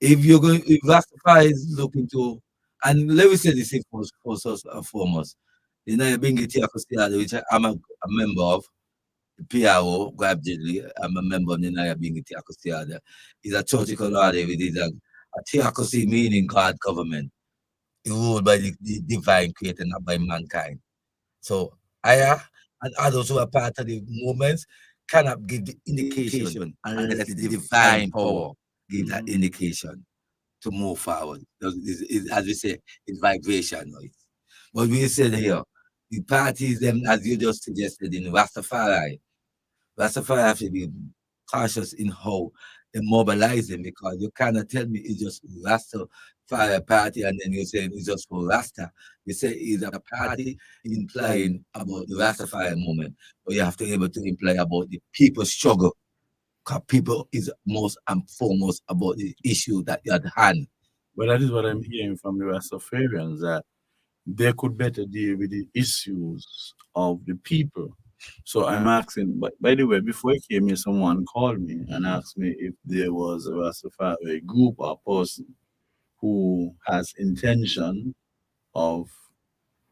if you're going, if Rastafari is looking to, and let me say this first and foremost, you bring it here, which I'm a member of. PRO, gradually, I'm a member of the Naya being a theocracy. It's a theological order. It is a theocracy meaning God government, ruled by the divine creator, not by mankind. So I and others who are part of the movements cannot give the indication unless the divine power give that indication to move forward. As we say, it's vibration. But we said here, the parties, them as you just suggested in Rastafari, Rastafari have to be cautious in how they mobilize them because you cannot tell me it's just Rastafari party and then you say it's just for Rasta. You say it's a party implying about the Rastafari movement, but you have to be able to imply about the people's struggle. Because people is most and foremost about the issue that you at hand. But that is what I'm hearing from the Rastafarians, that they could better deal with the issues of the people. So I'm asking, but by the way, before I came here, someone called me and asked me if there was a Rastafari group or person who has intention of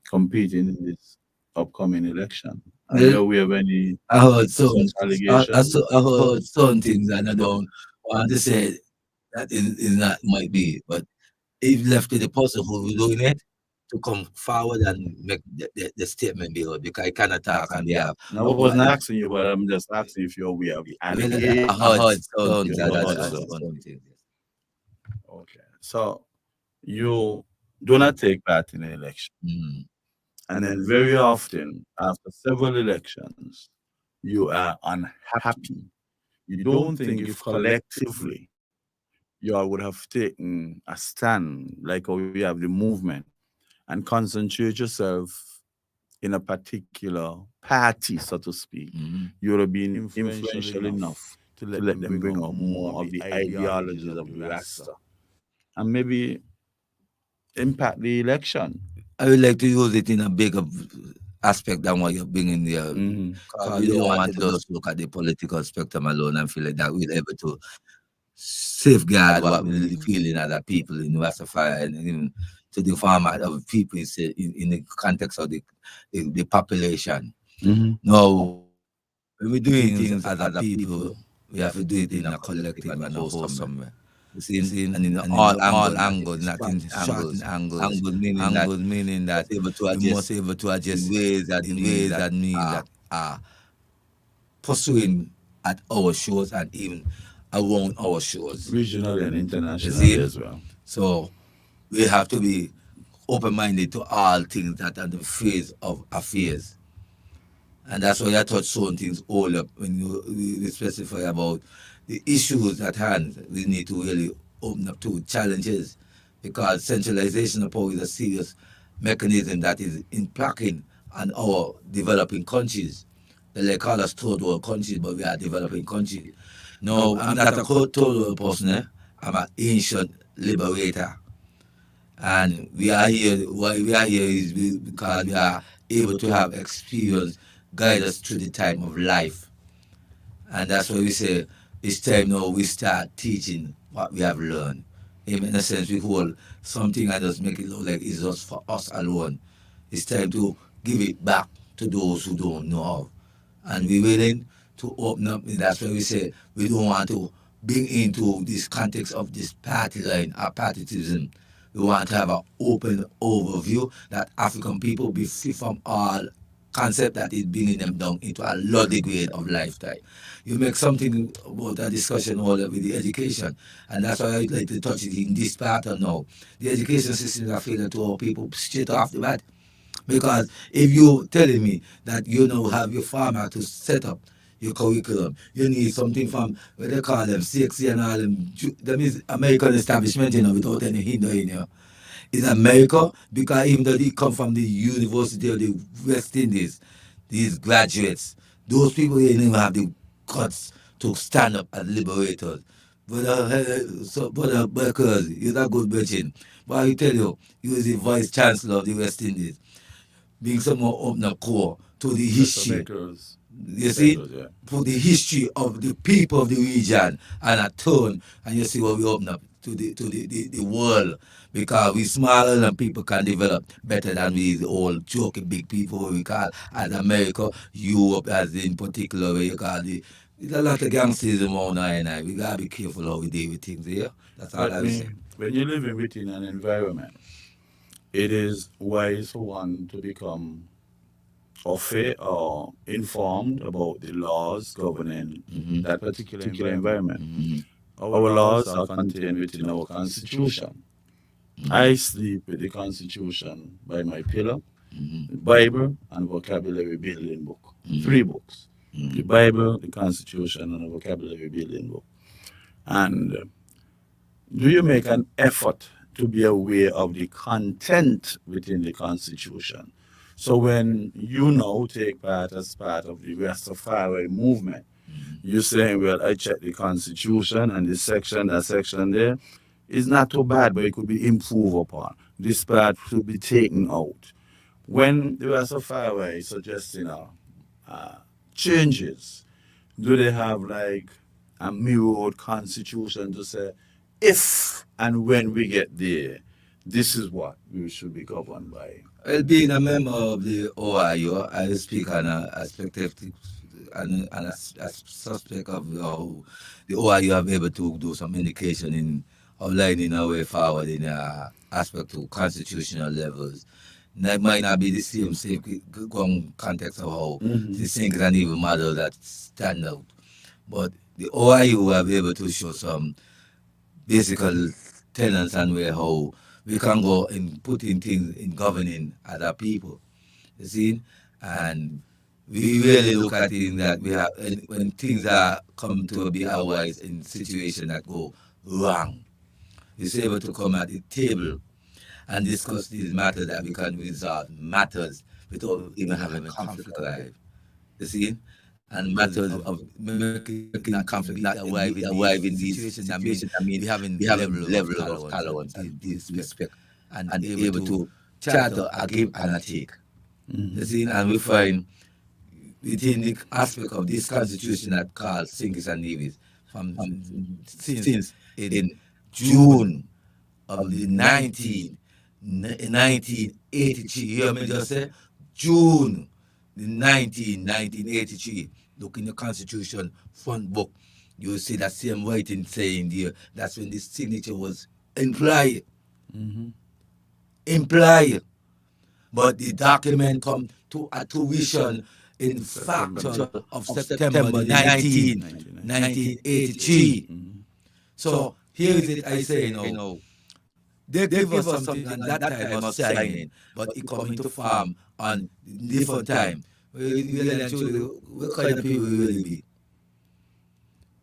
competing in this upcoming election. Are you aware of any I heard such allegations? I heard some things and I don't want to say that is not might be, but It's left to the person who is doing it to come forward and make the statement be heard, because I cannot talk on behalf Now, I of wasn't my. asking you, but I'm just asking if you're aware of the Well, allegation. I heard something You that heard that's so. something. Okay. So you do not take part in an election. Mm. And then very often, after several elections, you are unhappy. You don't think if collectively you all would have taken a stand, like how we have the movement, and concentrate yourself in a particular party, so to speak, Mm. you would have been influential enough to let them bring out more of the ideologies of the Rasta and maybe impact the election. I would like to use it in a bigger aspect than what you're bringing there. Mm-hmm. Because we don't want to just look at the political spectrum alone and feel like that we're able to safeguard what we really feel in other people in Rastafari, and even to the format of people in the context of the population. Mm-hmm. No, when we're doing things as a people, we have to do it in a collective and a wholesome way. You see, and in all angles, not in short angles. Angles meaning that we must able to adjust in ways that mean that are pursuing at our shores and even around our shores. Regional and You international see, as well. so we have to be open-minded to all things that are the phase of affairs. And that's why I touch certain things all up when we specify about the issues at hand. We need to really open up to challenges, because centralization of power is a serious mechanism that is impacting on our developing countries. They call us third world countries, but we are developing countries. No, I'm not a third world person. I'm an ancient liberator. And we are here, why we are here is because we are able to have experience guide us through the time of life. And that's why we say it's time now we start teaching what we have learned. In a sense, we hold something and just make it look like it's just for us alone. It's time to give it back to those who don't know of. And we're willing to open up. And that's why we say we don't want to bring into this context of this party line or partitism. We want to have an open overview that African people be free from all concept that is bringing them down into a low degree of lifestyle. You make something about a discussion all with the education, and that's why I'd like to touch it in this part of now. The education system is a failure to our people straight off the bat. Because if you're telling me that you now have your farmer to set up your curriculum, you need something from what they call them CXC and all them, that means American establishment, without any hinder in you. In America, because even though they come from the University of the West Indies, these graduates, those people they didn't even have the guts to stand up as liberators. But because you're not good virgin. But I tell you, he was the vice chancellor of the West Indies, being someone open up core to the history. You see, for the history of the people of the region and a turn, and you see what we open up to the world, because we smaller than people can develop better than we all joking big people what we call as America, Europe as in particular where you call there's a lot of gangsters around and we gotta be careful how we deal with things here. That's all But I would say. when you're living within an environment, it is wise for one to become or informed about the laws governing that particular environment. Our laws are contained within our constitution. I sleep with the constitution by my pillow, the Bible, and vocabulary building book. Three books. The Bible, the constitution, and a vocabulary building book. And do you make an effort to be aware of the content within the Constitution? So when you now take part as part of the Rastafari movement, you're saying, well, I checked the Constitution and this section, that section there, is not too bad, but it could be improved upon. This part should be taken out. When the Rastafari is suggesting changes, do they have like a mirrored constitution to say, if and when we get there, this is what we should be governed by? Well, being a member of the OIU, I speak on a perspective and a suspect of how the OIU have able to do some indication in outlining our way forward in aspect to constitutional levels. That might not be the same context of how the things and even model that stand out. But the OIU will be able to show some basic tenets and way how we can go in putting things in governing other people. You see? And we really look at things that we have when things are come to be otherwise in situation that go wrong. It's able to come at the table and discuss these matters that we can resolve matters without even having conflict alive. You see? And matters of making conflict not arrive in these situations. I mean, we have a level of tolerance and respect and able to charter a give and a take. You see? And we find within the aspect of this constitution that called Sinkers and Nevis from since in June of the 1983. You hear me just say? June the 1983. Look in the Constitution front book. You will see that same writing saying there. That's when the signature was implied. Implied. But the document come to a tuition in factual of September 1983. So here is it I say, they give us something at that time of signing, but it come into form on different time. What kind of people we really be?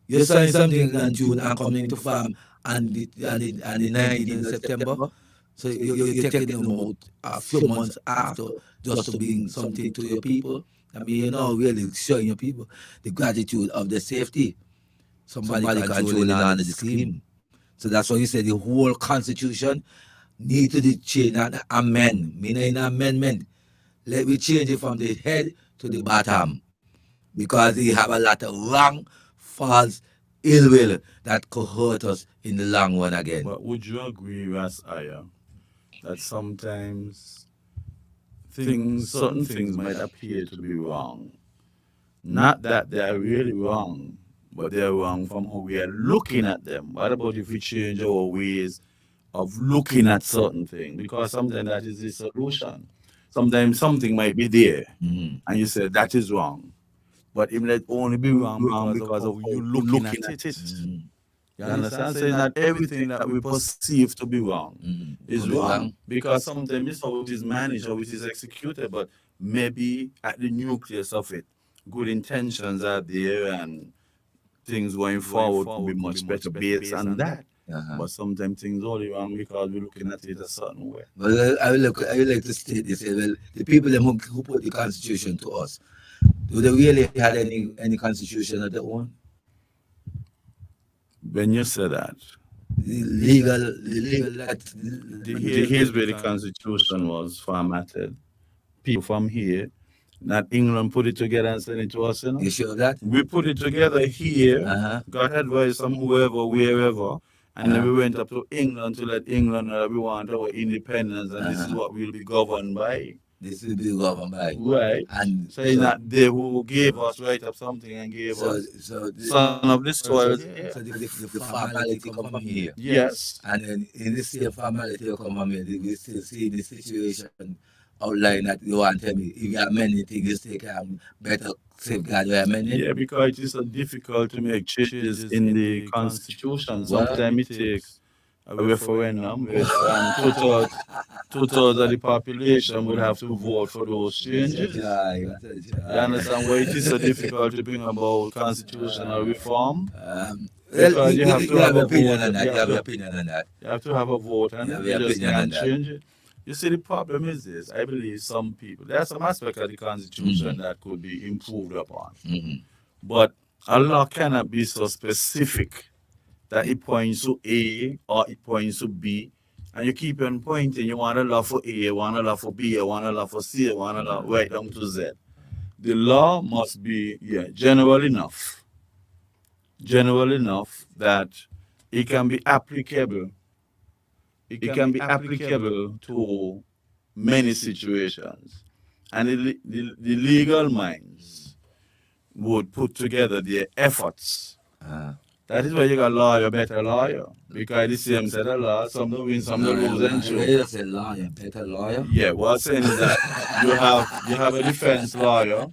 You sign something in June and come into form on the 19th of September. So you're taking them out a few months after just to bring something to your people. I mean, you're not really showing your people the gratitude of the safety. Somebody controlling on the scheme. So that's why you say the whole constitution need to be changed and amend. Meaning amendment. Let me change it from the head to the bottom. Because they have a lot of wrong, false, ill will that could hurt us in the long run again. But would you agree, Ras Aya, that sometimes certain things might appear to be wrong? Not that they are really wrong, but they are wrong from how we are looking at them. What about if we change our ways of looking at certain things? Because sometimes that is the solution. Sometimes something might be there, and you say that is wrong, but it might only be wrong because of you looking at it. You understand? Saying that everything that we perceive to be wrong is wrong because sometimes it's how it is managed, how it is executed, but maybe at the nucleus of it, good intentions are there and things going forward will be much better based on that. But sometimes things only wrong because we're looking at it a certain way. Well, I would like to state this. Well, the people who put the constitution to us, do they really had any constitution of their own? When you say that, here's where the Constitution was formatted. People from here, not England, put it together and send it to us. You sure of that? We put it together here, got advice from whoever, wherever, and then we went up to England to let England know that we want our independence and this is what we'll be governed by. This will be governed by. Right. And saying that they who gave us right up something and gave us son of the soil. So the formality come from here. Yes. And then in the same formality come from here, we still see the situation outline that you want to tell me. If you amend anything, you still can better safeguard your amendment. Yeah, because it is so difficult to make changes in the Constitution. Sometimes it takes a referendum where two-thirds of the population would have to vote for those changes. You understand why it is so difficult to bring about constitutional reform? Because you have to have a opinion on that. You have an opinion on that. You have to have a vote and you just can't change it. You see, the problem is this. I believe some people, there are some aspects of the Constitution that could be improved upon. But a law cannot be so specific that it points to A or it points to B. And you keep on pointing, you want a law for A, you want a law for B, you want a law for C, you want a law right down to Z. The law must be general enough that it can be applicable. It can be applicable to many situations. And the legal minds would put together their efforts That is why you got lawyer, better lawyer. Because the same set of law, some don't win, some don't lose, and You true. just say lawyer, better lawyer. Yeah, what I'm saying is that you have a defense lawyer,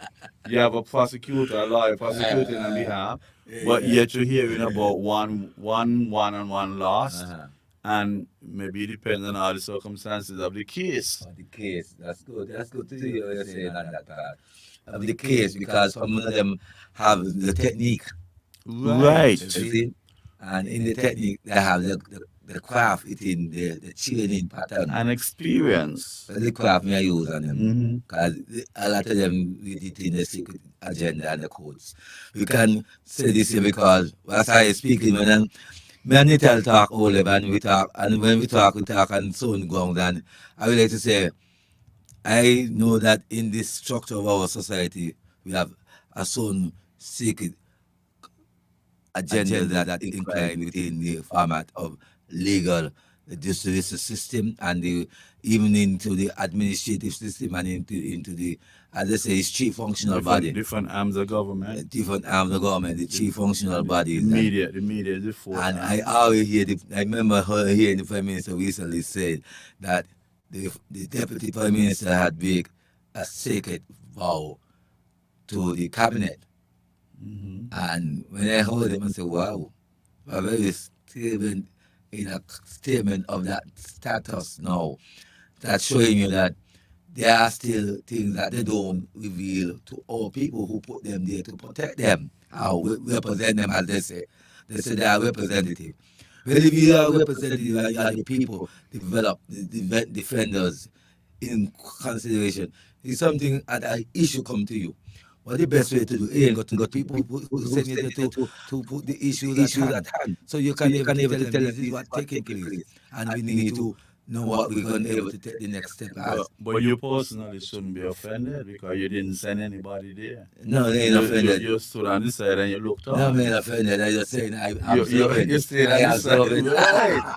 you have a prosecutor, a lawyer prosecuting on behalf, but Yeah. yet you're hearing about one-on-one lost, Uh-huh. and maybe it depends on all the circumstances of the case. Of the case. That's good. That's good to hear what you're saying on that part. Of the case, because some of them have the technique, Right. you see, and in the technique they have the craft, it in the training pattern. And experience. The craft may use on them. Mm-hmm. Because a lot of them with it in the secret agenda and the codes. We can say this here because as I speaking when me and Nital talk all of and we talk, and when we talk and soon ground, and I would like to say I know that in this structure of our society we have a certain secret agenda that incline within the format of legal, the judicial system, and even into the administrative system, and into the, as they say, it's chief functional body. Different arms of government. Different arms of government, the chief functional bodies. The media is the fourth And arm. I always I remember her hearing the Prime Minister recently said that the Deputy Prime Minister had made a sacred vow to the cabinet. Mm-hmm. And when I heard him, I said, wow, a very statement in a statement of that status now. That's showing you that there are still things that they don't reveal to all people who put them there to protect them, how represent them, as they say. They say they are representative. Well, if you are representative and you are the people develop the defenders in consideration, it's something that an issue come to you. What the best way to do? You ain't got people who send you there to put the issues at hand. So you can able to tell them this is what's taking place. And we need to know what we're going to be able to take the next step as. But you personally shouldn't be offended because you didn't send anybody there. No, they ain't offended. You stood on the side and you looked up. No, I'm not offended. I just saying I'm You stayed on the side. Right.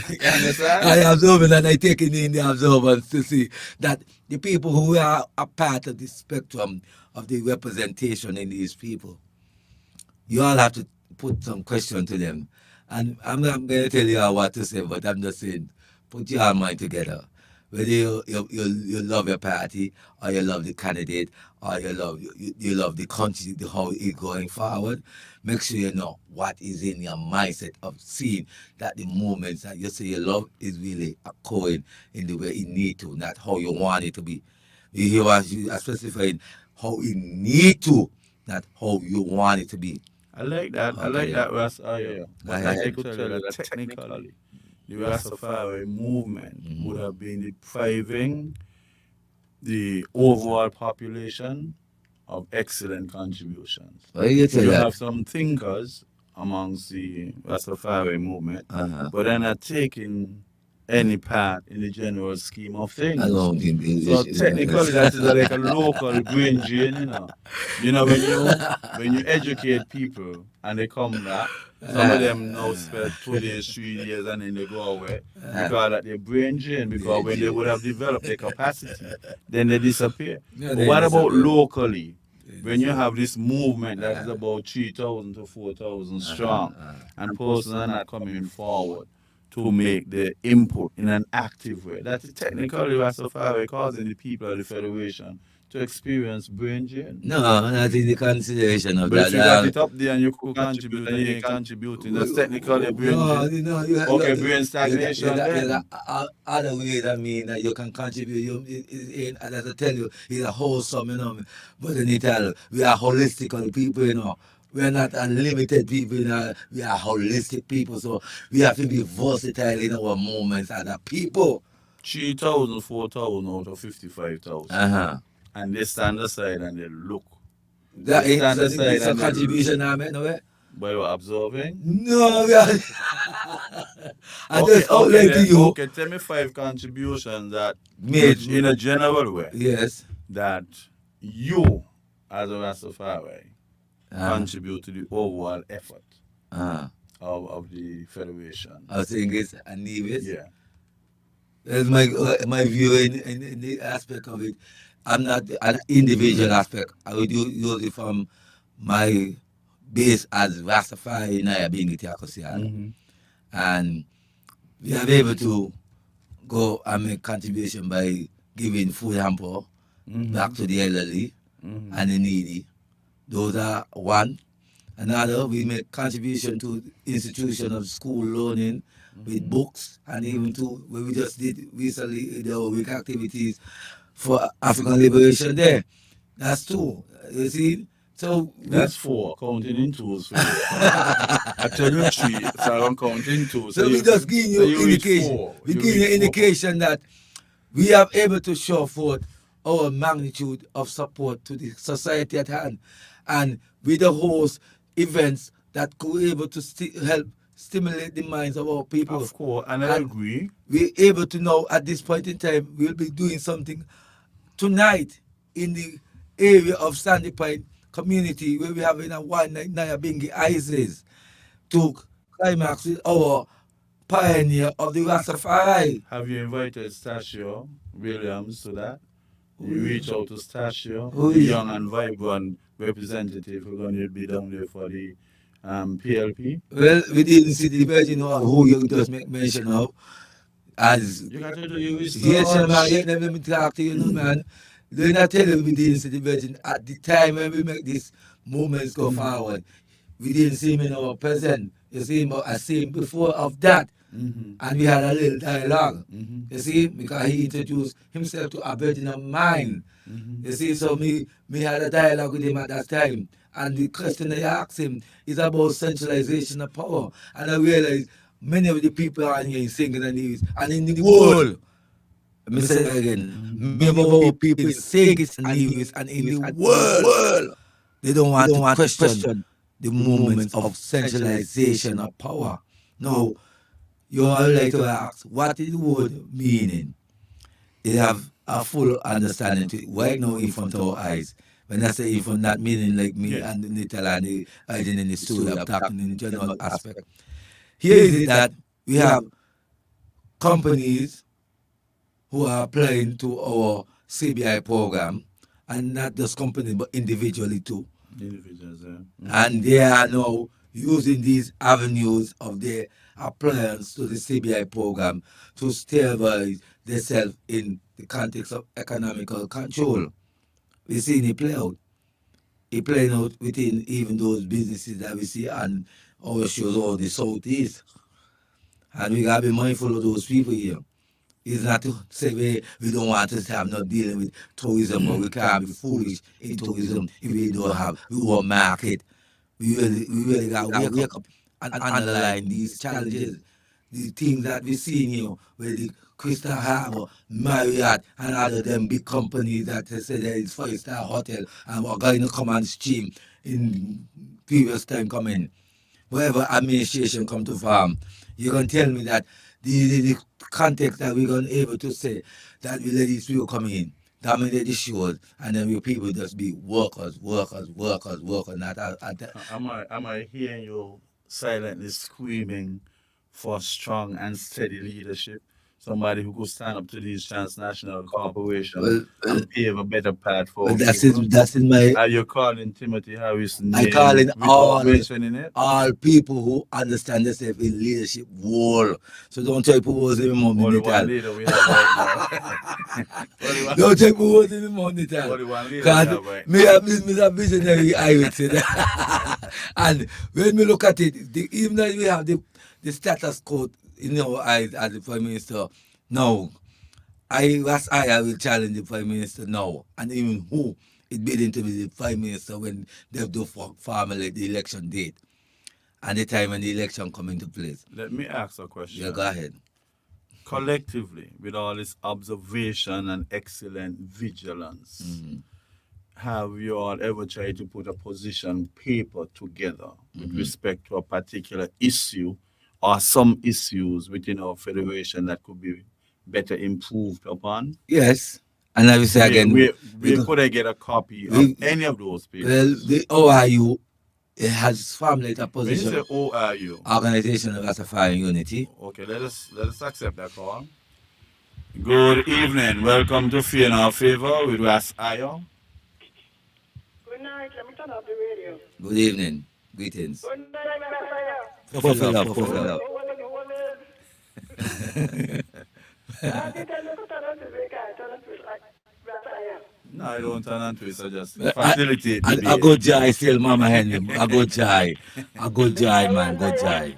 You understand? I observe and I take it in the observance to see that the people who are a part of the spectrum of the representation in these people, you all have to put some question to them. And I'm not going to tell you all what to say, but I'm just saying, put your mind together. Whether you love your party, or you love the candidate, or you love the country, how it's going forward, make sure you know what is in your mindset of seeing that the movements that you say you love is really occurring in the way it need to, not how you want it to be. You hear what you are specifying, how it need to, not how you want it to be. I like that. I like that, Ras. But I could tell you that technically, the Rastafari movement would have been depriving the overall population of excellent contributions. Why you tell You that? have some thinkers amongst the Rastafari movement, but they're not taking any part in the general scheme of things. I don't think So technically, that is like a local brain drain, You know, when you educate people and they come back, some of them now spend 2 days, 3 years, and then they go away because that their brain drain. Because when they would have developed their capacity, then they disappear. But what about locally? When you have this movement that is about 3,000 to 4,000 strong, and persons are not coming forward to make the input in an active way. That is technically Rastafari causing the people of the Federation to experience brain drain. No, not in the consideration of But that. if you got it up there and you could contribute and you ain't contributing, that's technically brain drain. Okay, brain stagnation then. Other ways, I mean, that you can contribute. As I tell you, it's a wholesome, But in Italy, we are holistic people, We are not unlimited people, we are holistic people, so we have to be versatile in our movements as a people. 3,000, 4,000 out of 55,000. And they stand aside and they look. That They stand is aside a and they contribution I make, no way? By you observing. No, we are. I just outline to you. Okay, tell me 5 contributions that Made in a general way Yes. that you as a Rastafari contribute to the overall effort of the Federation. I was saying it's a need it. Yeah. That's my view in the aspect of it. I'm not an individual aspect. I would use it from my based as Rastafari in Bingi Tiakosian. Mm-hmm. And we are able to go and make contribution by giving food hamper back to the elderly and the needy. Those are one. Another, we make contribution to institution of school learning with books, and even to where we just did recently the week activities for African liberation there. That's two. You see? So That's four. Counting in twos for you. I tell you three, so I'm counting two. so we just give so you reach indication. four. We You give you reach four. indication that we are able to show forth our magnitude of support to the society at hand, and with the host events that could be able to help stimulate the minds of our people. Of course, and I And agree. we're able to know at this point in time we'll be doing something tonight in the area of Sandy Point community where we have in a one night Nyabingi Isis to climax with our pioneer of the Rastafari. Have you invited Stasio Williams to that? You reach out to Stasio, Who the is- young and vibrant representative who's going to be down there for the PLP. Well, we didn't see the version of who you just make mention of as You got to do your yes, man, research. let me talk to you, no, man. Then I tell you we didn't see the virgin at the time when we make these movements go forward. We didn't see him in our present. You see him, but I see him before of that. And we had a little dialogue. You see, because he introduced himself to a virgin of mine. You see, so me had a dialogue with him at that time. And the question I asked him is about centralization of power. And I realized many of the people are here singing and news and in the world. Let me say that again. Many of our people sing it and news and in the world. They don't want to question the movement of centralization of power. No, you are like to ask, what is the word meaning? They have a full understanding to it right now in front of our eyes. When I say in front, not meaning like me and the Nital and the agent in the studio, I'm talking in general aspect. Here is it that we have companies who are applying to our CBI program, and not just companies but individually too. Individuals, And they are now using these avenues of their appliance to the CBI program to stabilize themselves in the context of economical control. We've seen it play out. It playing out within even those businesses that we see on our shows or the southeast. And we gotta be mindful of those people here. It's not to say we don't want to have no dealing with tourism, or we can't be foolish in tourism if we don't have we won't market. We really got to wake up and analyze these challenges, the things that we see here, where the Crystal Harbor, Marriott, and other them big companies that they say there is five-star hotel and we're going to come on stream in previous time coming. Whatever administration come to farm, you can tell me that the context that we're going to able to say that we let these people come in, dominate the shows, and then we people just be workers, not Am I hearing you silently screaming for strong and steady leadership? Somebody who could stand up to these transnational corporations and pave a better path for people. That's in my. Are you calling Timothy Harris name I call it without mentioning it? all people who understand themselves in leadership role. So don't tell people who's in Only one Nital. leader we have right now. Only one- Don't tell people who's in Nital. only one leader we Because have right me a visionary, I would say that. And when we look at it, even though we have the status quo in our eyes as the Prime Minister, no. I will challenge the Prime Minister now. And even who is bidding to be the Prime Minister when they do formulate the election date and the time when the election come into place. Let me ask a question. Yeah, go ahead. Collectively, with all this observation and excellent vigilance, have you all ever tried to put a position paper together with respect to a particular issue or some issues within our federation that could be better improved upon? Yes. And I will say again, we could I get a copy of any of those papers? well, the OIU it has formulated a When you say position, ORU, Organization of Rastafari Unity. okay, let us accept that call. Good evening. Welcome to Fear Now Favor with Ras Ayo. Good night. Let me turn off the radio. Good evening. Greetings. Good night, Messiah. Puffy love, puffy love. I did tell you to turn on to the guy, turn on to like Messiah. No, I don't turn and twist. I just I, facilitate I debate. go jai still, Mama Henry. I go jai. I go jai, man. Go jai.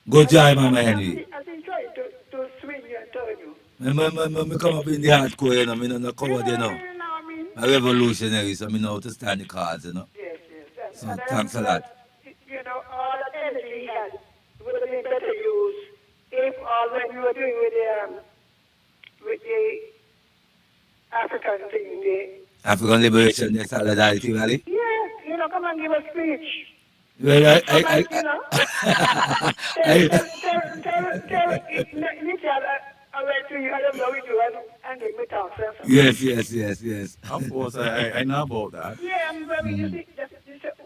Go jai, Mama Henry. I think trying to swing you and turn you. Me come up in the hardcore, you know. Me no You know coward, what you I know. mean? You know what I mean? A revolutionary, so me know how to stand the cards, you know. Yes, yes. So And I'm thanks a lot. glad, you know, all that energy he had would have been better used if all when you were doing with the African thing, African Liberation Day Solidarity Rally. yeah, you know, come and give a speech. Well, Come and, you know, I, Richard, I went to you, I don't know what you do, and give me talk, so. yes. Of course, I know about that. Yeah, I'm very, you see,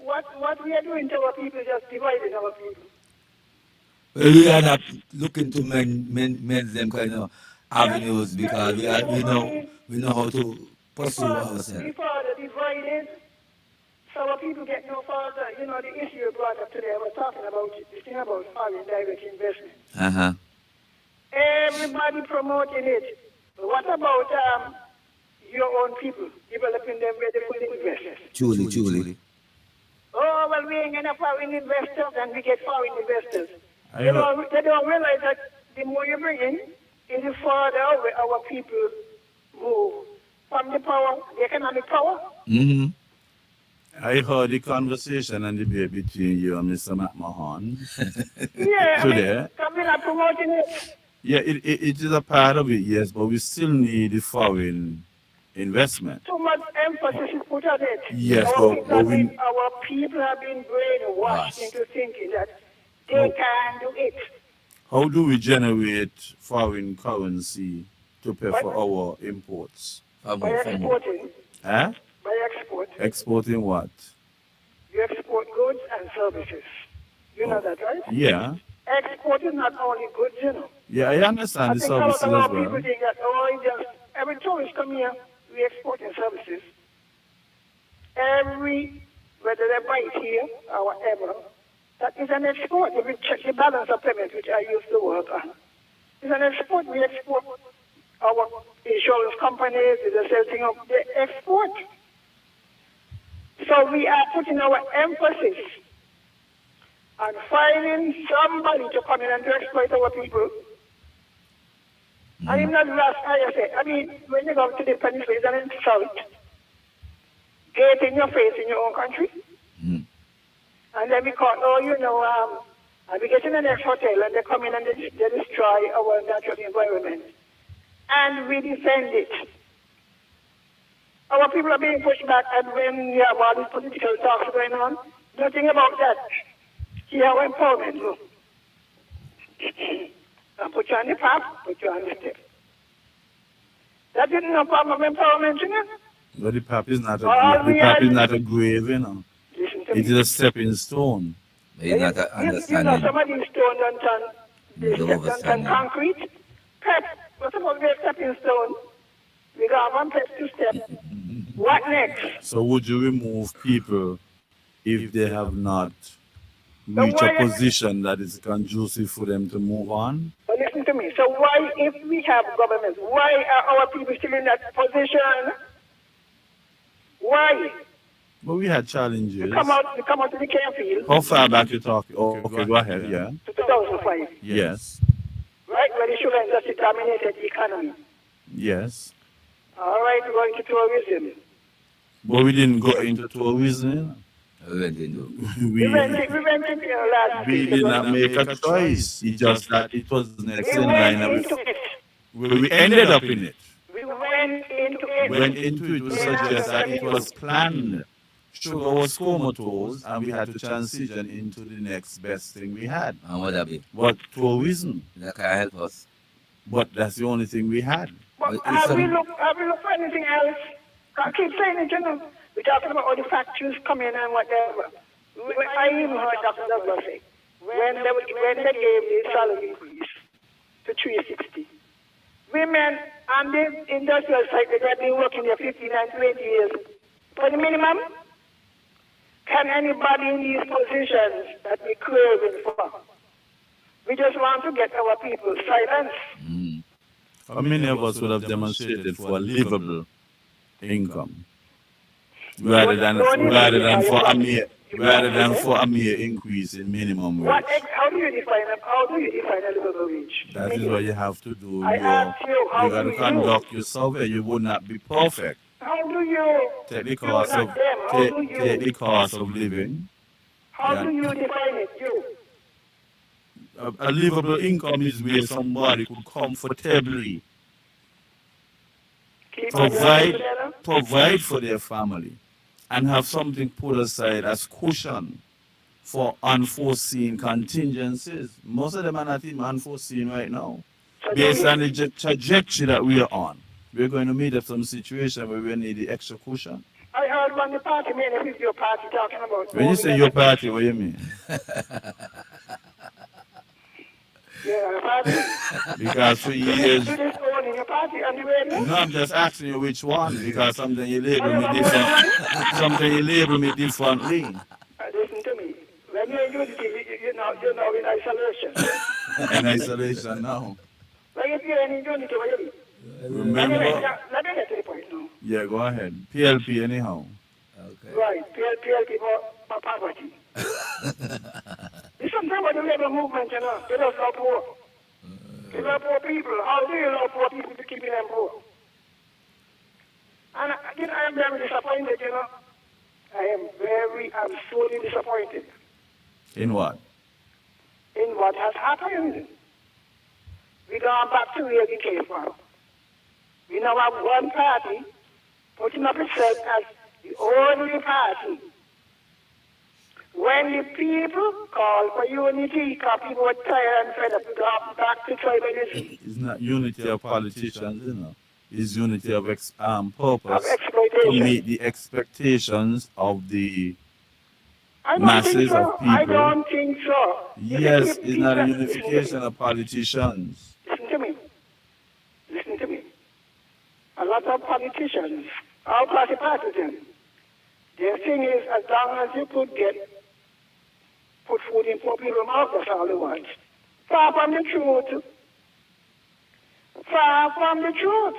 what we are doing to our people is just dividing our people. Well, we are not looking to mend them kind of avenues because we know how to pursue ourselves. Before the divided, so our people get no further. You know, the issue you brought up today, I was talking about this thing about foreign direct investment. Uh-huh. Everybody promoting it. But what about your own people, developing them ready for the investors? Truly. Oh, well, we ain't gonna foreign investors and we get foreign investors. I They heard, don't realize that the more you bring in, is the further away our people move from the power, the economic power. Mm-hmm. I heard the conversation and debate between you and Mr. McMahon Yeah, I mean, today. we're not promoting it. Yeah, it is a part of it, yes, but we still need the foreign investment. Too much emphasis is put on it. Yes, Our people have been brainwashed into thinking that they can do it. how do we generate foreign currency to pay for our imports? By exporting, Huh? by export, Exporting what? you export goods and services. You know that, right? Yeah. Export is not only goods, you know. Yeah, I I understand the think a lot services of as our people well. think that, oh, just every tourist come here, we exporting services. Whether they buy it here or whatever, that is an export. If you check the balance of payment, which I used to work on, it's an export. We export our insurance companies, the same thing of the export. So we are putting our emphasis on finding somebody to come in and to exploit our people. And it's not last, I say, I mean, when you go to the peninsula, it's an insult. Get in your face in your own country. And then we call, and we get in the next hotel and they come in and they destroy our natural environment. And we defend it. Our people are being pushed back, and when you have all these political talks going on, nothing about that. See how empowerment go. And put you on the path, put you on the step. That isn't no form of empowerment, you know? But the pap is not a grave, you know. Listen to It is me. a stepping stone. It's not understanding. Some of these stones done turn concrete. Pep, what's supposed to be a stepping stone? We got one step, two step. What next? So would you remove people if they have not So reached a why- position that is conducive for them to move on? But listen to me. So why, if we have governments, why are our people still in that position? Why? But we had challenges. We come out to the care field, How far back you talking? Oh, okay, go ahead. Yeah. 2005, Yes. right? When the sugar industry dominated the economy. Yes. All right, we're going to tourism. But we didn't go into tourism. We went into We went into last We week. did not make a choice. It's just that it was next We in went line. into it. We ended up in it. We went into it. Went into it to suggest that it was planned. Sugar was comatose, and we had to transition into the next best thing we had. and what that be? But tourism. That can help us. But that's the only thing we had. But But have it's we looked for anything else? I keep saying it, you know. We're talking about all the factories coming and whatever. I even heard Dr. Douglas say, when they gave the salary increase to 360, women on the industrial side, they have been working there 15 and 20 years for the minimum. Can anybody in these positions that we craving for? We just want to get our people silenced. How many of us would have demonstrated for a livable income rather than for a mere increase in minimum wage? How do you define a livable wage? That is what you have to do. I asked you, how You do got to you conduct your survey. You would not be perfect. How do you Take the you cost not of them? How do take you the cost of living. how do you define it? You A livable income is where somebody could comfortably keep on your life together? provide for their family and have something put aside as cushion for unforeseen contingencies. Most of them are not even unforeseen right now. Based on the trajectory that we are on, we're going to meet up some situation where we need the extra cushion. I heard one the party man, if it's your party talking about. When you say your party, what do you mean? Yeah, party. Because for years, You just own in your party on the radio. no, I'm just asking you which one because something you label me different, something you label me differently. Listen to me. When you're in unity, you're now in isolation. In isolation now. Like if you're in unity, what you do? Remember? Let me get to the point now. Yeah, go ahead. PLP anyhow. Right, PLP for poverty. It's something about the labor movement, you know. They don't love poor. They love poor people. How do you love poor people to keep them poor? And I am very disappointed, you know. I'm sorely disappointed In what? in what has happened. We gone back to where we came from. We now have one party putting up itself as the only party. When the people call for unity, because people were tired and fed up, we got back to tribalism. It's not unity of politicians, you know. It's unity of purpose Of to exploitation. meet the expectations of the I don't masses think so. of people. I don't think so. Yes, it's not a unification of politicians. Listen to me. Listen to me. A lot of politicians, all party partisans, their thing is as long as you could put food in poor people's mouth, that's all they want. Far from the truth. Far from the truth.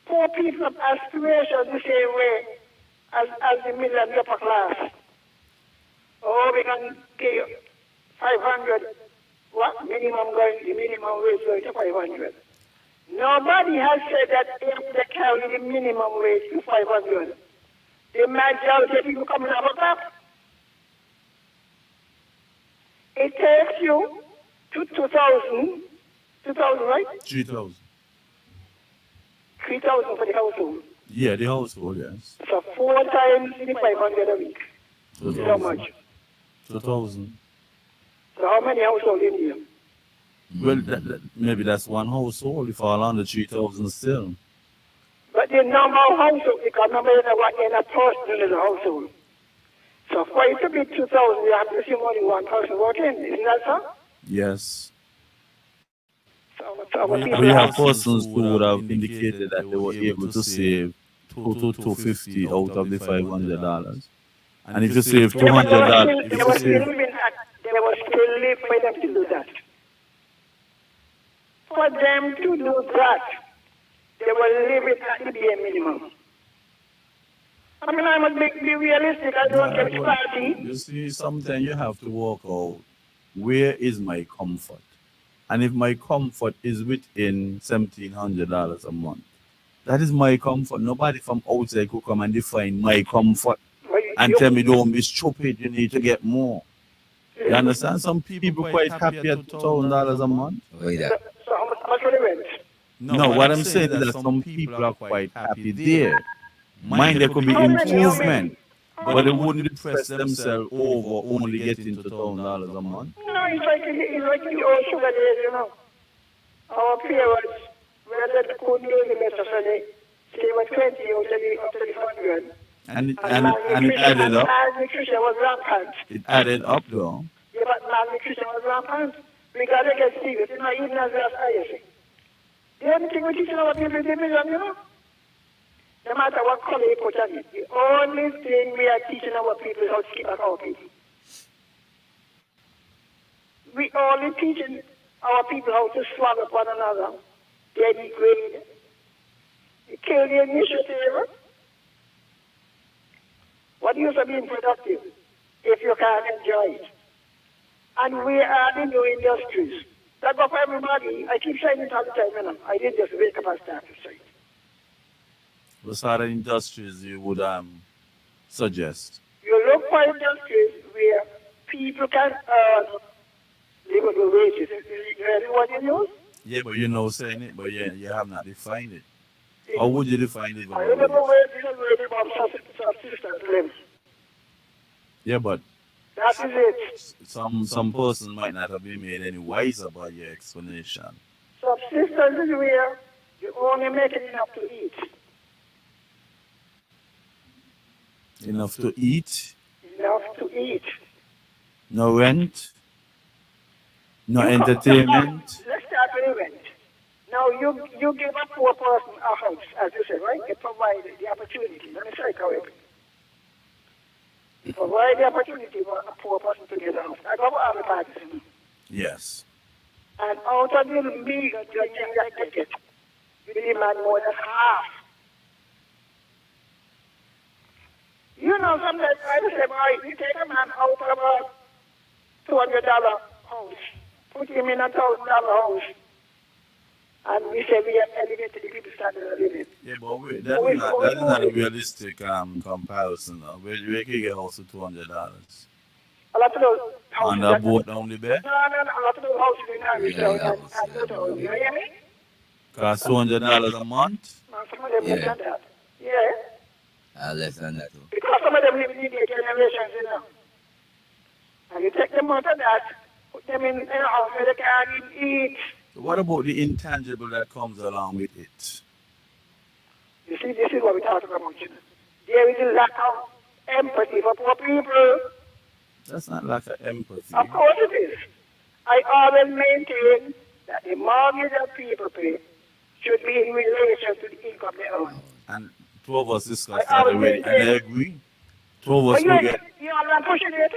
Poor people have aspirations the same way as the middle and the upper class. Oh, we can give you 500. What minimum going? The minimum wage going to 500. Nobody has said that if they carry the minimum wage to 500, the majority of people coming up with that. It takes you to 2,000, right? 3,000. 3,000 for the household. Yeah, the household, yes. So 4 times the 500 a week. Is how much? 2,000. So how many households in here? Well, maybe that's one household. If all under 3,000 still. But the number of households, because number of what in a person is a household. So for it to be 2,000, you have to see more than one person working. Isn't that so? Yes. So We have persons who would have indicated that they were able to save $250 out of the $500. And if you save $200, they were still living for them to do that. For them to do that, they were living at the bare minimum. I mean, I must be realistic. I don't get party. you see, sometimes you have to work out where is my comfort. And if my comfort is within $1,700 a month, that is my comfort. Nobody from outside could come and define my comfort and tell me, don't be stupid, you need to get more. You understand? Some people quite happy at $2,000 a month. So how much for the rent? No, what I'm saying is that some people are quite happy there. Mind there could be improvement, but they wouldn't depress themselves over only getting to $2,000 a month. No, it's like the old sugar days, you know. Our parents, whether they couldn't do the better, so they were 20 up to the 100. And it added up. Malnutrition was rampant. It added up though. Yeah, but malnutrition was rampant. We got to get serious. It's not even as I say. The only thing we teach our people is division, you know. No matter what color you put on it. The only thing we are teaching our people is how to keep back our people. We only teaching our people how to swag up one another. They degrade. They kill the initiative. What use of being productive if you can't enjoy it? And we are the new industries. That go for everybody. I keep saying it all the time, you know. I didn't just wake up and start to say it. What sort of industries you would suggest? You look for industries where people can earn livable wages. You know what you use? Yeah, but you know saying it, but yeah, you have not defined it. How would you define it? I livable wages is really about subsistence living. Yeah, but That is it. some person might not have been made any wiser by your explanation. Subsistence is where you only make enough to eat. Enough to eat, Enough to eat. no rent, no You entertainment. let's start with the rent. Now you give a poor person a house, as you said, right? You provide the opportunity. Let me say it correctly. You provide the opportunity for a poor person to get a house. I go for other parties, you know. Yes. And out of the meager judging that they get, you demand more than half. You know, sometimes I just say, boy, you take a man out of a $200 house, put him in a $1,000 house, and we say we have elevated the people's standard of living. Yeah, but that is not a realistic comparison. We can get also $200 A lot of those houses. on a boat down the bed. No, a lot of those houses in Irish Yeah, Town yeah, and yeah, Newtown. You hear me? Cost $200 a month. No, some of them yeah. less than that. Yeah. Less than that. Because some of them live in the generations, you know. And you take them out of that, put them in a house where they can't eat. What about the intangible that comes along with it? You see, this is what we're talking about, you know. There is a lack of empathy for poor people. That's not lack of empathy. Of course it is. I always maintain that the mortgage that people pay should be in relation to the income they earn. And two of us discussed I that always already, and I maintain. agree. Two of But us will get. you are not pushing it.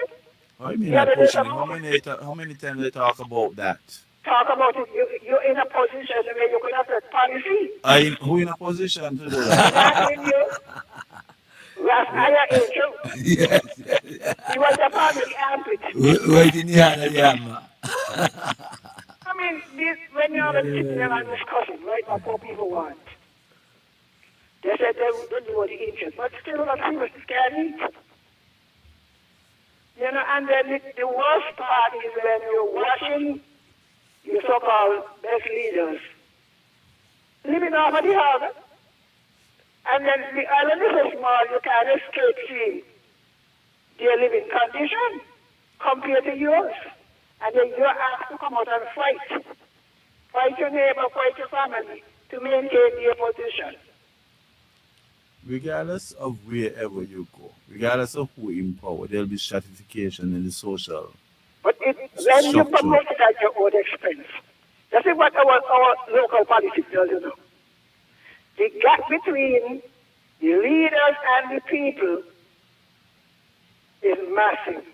How you mean The not other day, pushing it? How many times they talk about that? talk about it. You're in a position where you could have that policy. Who in a position to do We're that? not in you. Rastaya ain't true. Yes, yes, yes. He was a family armpit. Right in the hand of the hammer. I mean, when you're sitting there and discussing, right, what poor people want, they said they don't do what the interest, but still a lot of people can't eat. You know, and then the worst part is when you're watching your so-called best leaders living off of the harvest, and then the island is so small you can't escape seeing their living condition compared to yours. And then you're asked to come out and fight. Fight your neighbor, fight your family to maintain their position. Regardless of wherever you go, regardless of who in power, there'll be stratification in the social But when you structure. promote it at your own expense, that's what our local politics does, you know. The gap between the leaders and the people is massive.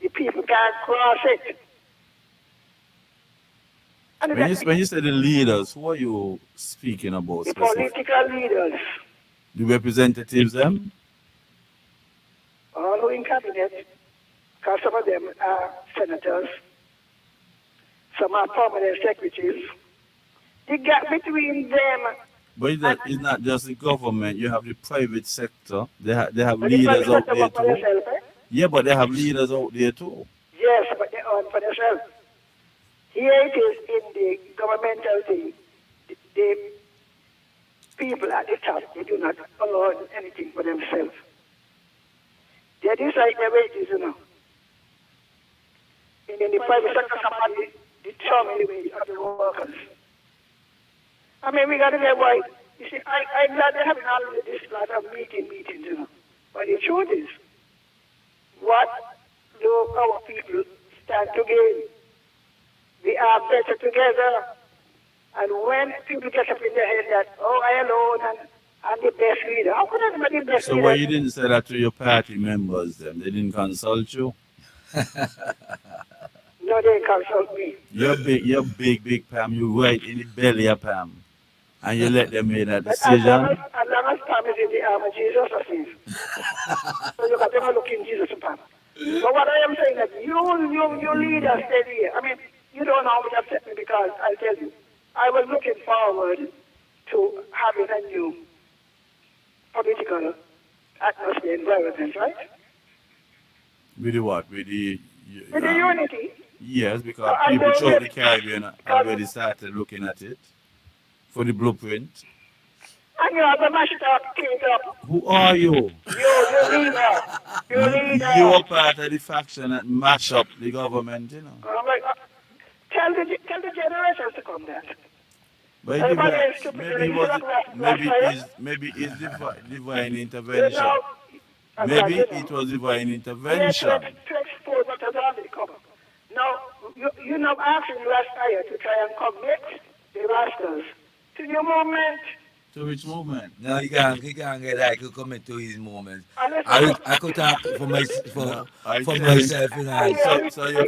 The people can't cross it. And When you say the leaders, who are you speaking about the specifically? political leaders, The representatives, them? all who in cabinet, because some of them are senators, some are permanent secretaries, the gap between them But it's not just the government. You have the private sector. They have and the leaders private out sector there work for too. themselves, eh? Yeah, but they have leaders out there too. Yes, but they earn for themselves. Here it is in the governmental thing. The people at the top, they do not earn anything for themselves. They decide their wages, you know. And in the private sector, somebody determine the wage of the workers. I mean, we got to get right. You see, I'm glad they're having all of this lot of meetings, you know. But the truth is, what do our people stand to gain? We are better together. And when people get up in their head that, oh, I alone, and I'm the best leader. How could I be the best So why you leader? didn't say that to your party members then? They didn't consult you? No, they consult me. You're big Pam, you right in the belly of Pam. And you let them make that But decision? as long as Pam is in the arm of Jesus, I see. So you got to look in Jesus' Pam. But what I am saying that you leaders stay here. I mean, you don't know how much upset me because I'll tell you, I was looking forward to having a new political atmosphere environment, right? With the what? With the unity. Yes, So because I people don't throughout the get Caribbean because already started looking at it for the blueprint. and you have to mash it up, clean it up. Who are you? You leader. You You leader. are part of the faction that mash up the government, you know. I'm like, tell the generations to come there. But Everybody is stupid. maybe it You was look last fire. maybe it's divine You intervention. know, I'm glad Maybe you it know. was divine Yeah, intervention. to expose what has already come. Now, you know, asking last fire to try and commit the rascals to your movement. To which movement? No, he can't get that. He could come into his moments. And listen, I could talk No, I for tell him. myself, you know, are and you, are you, So are you're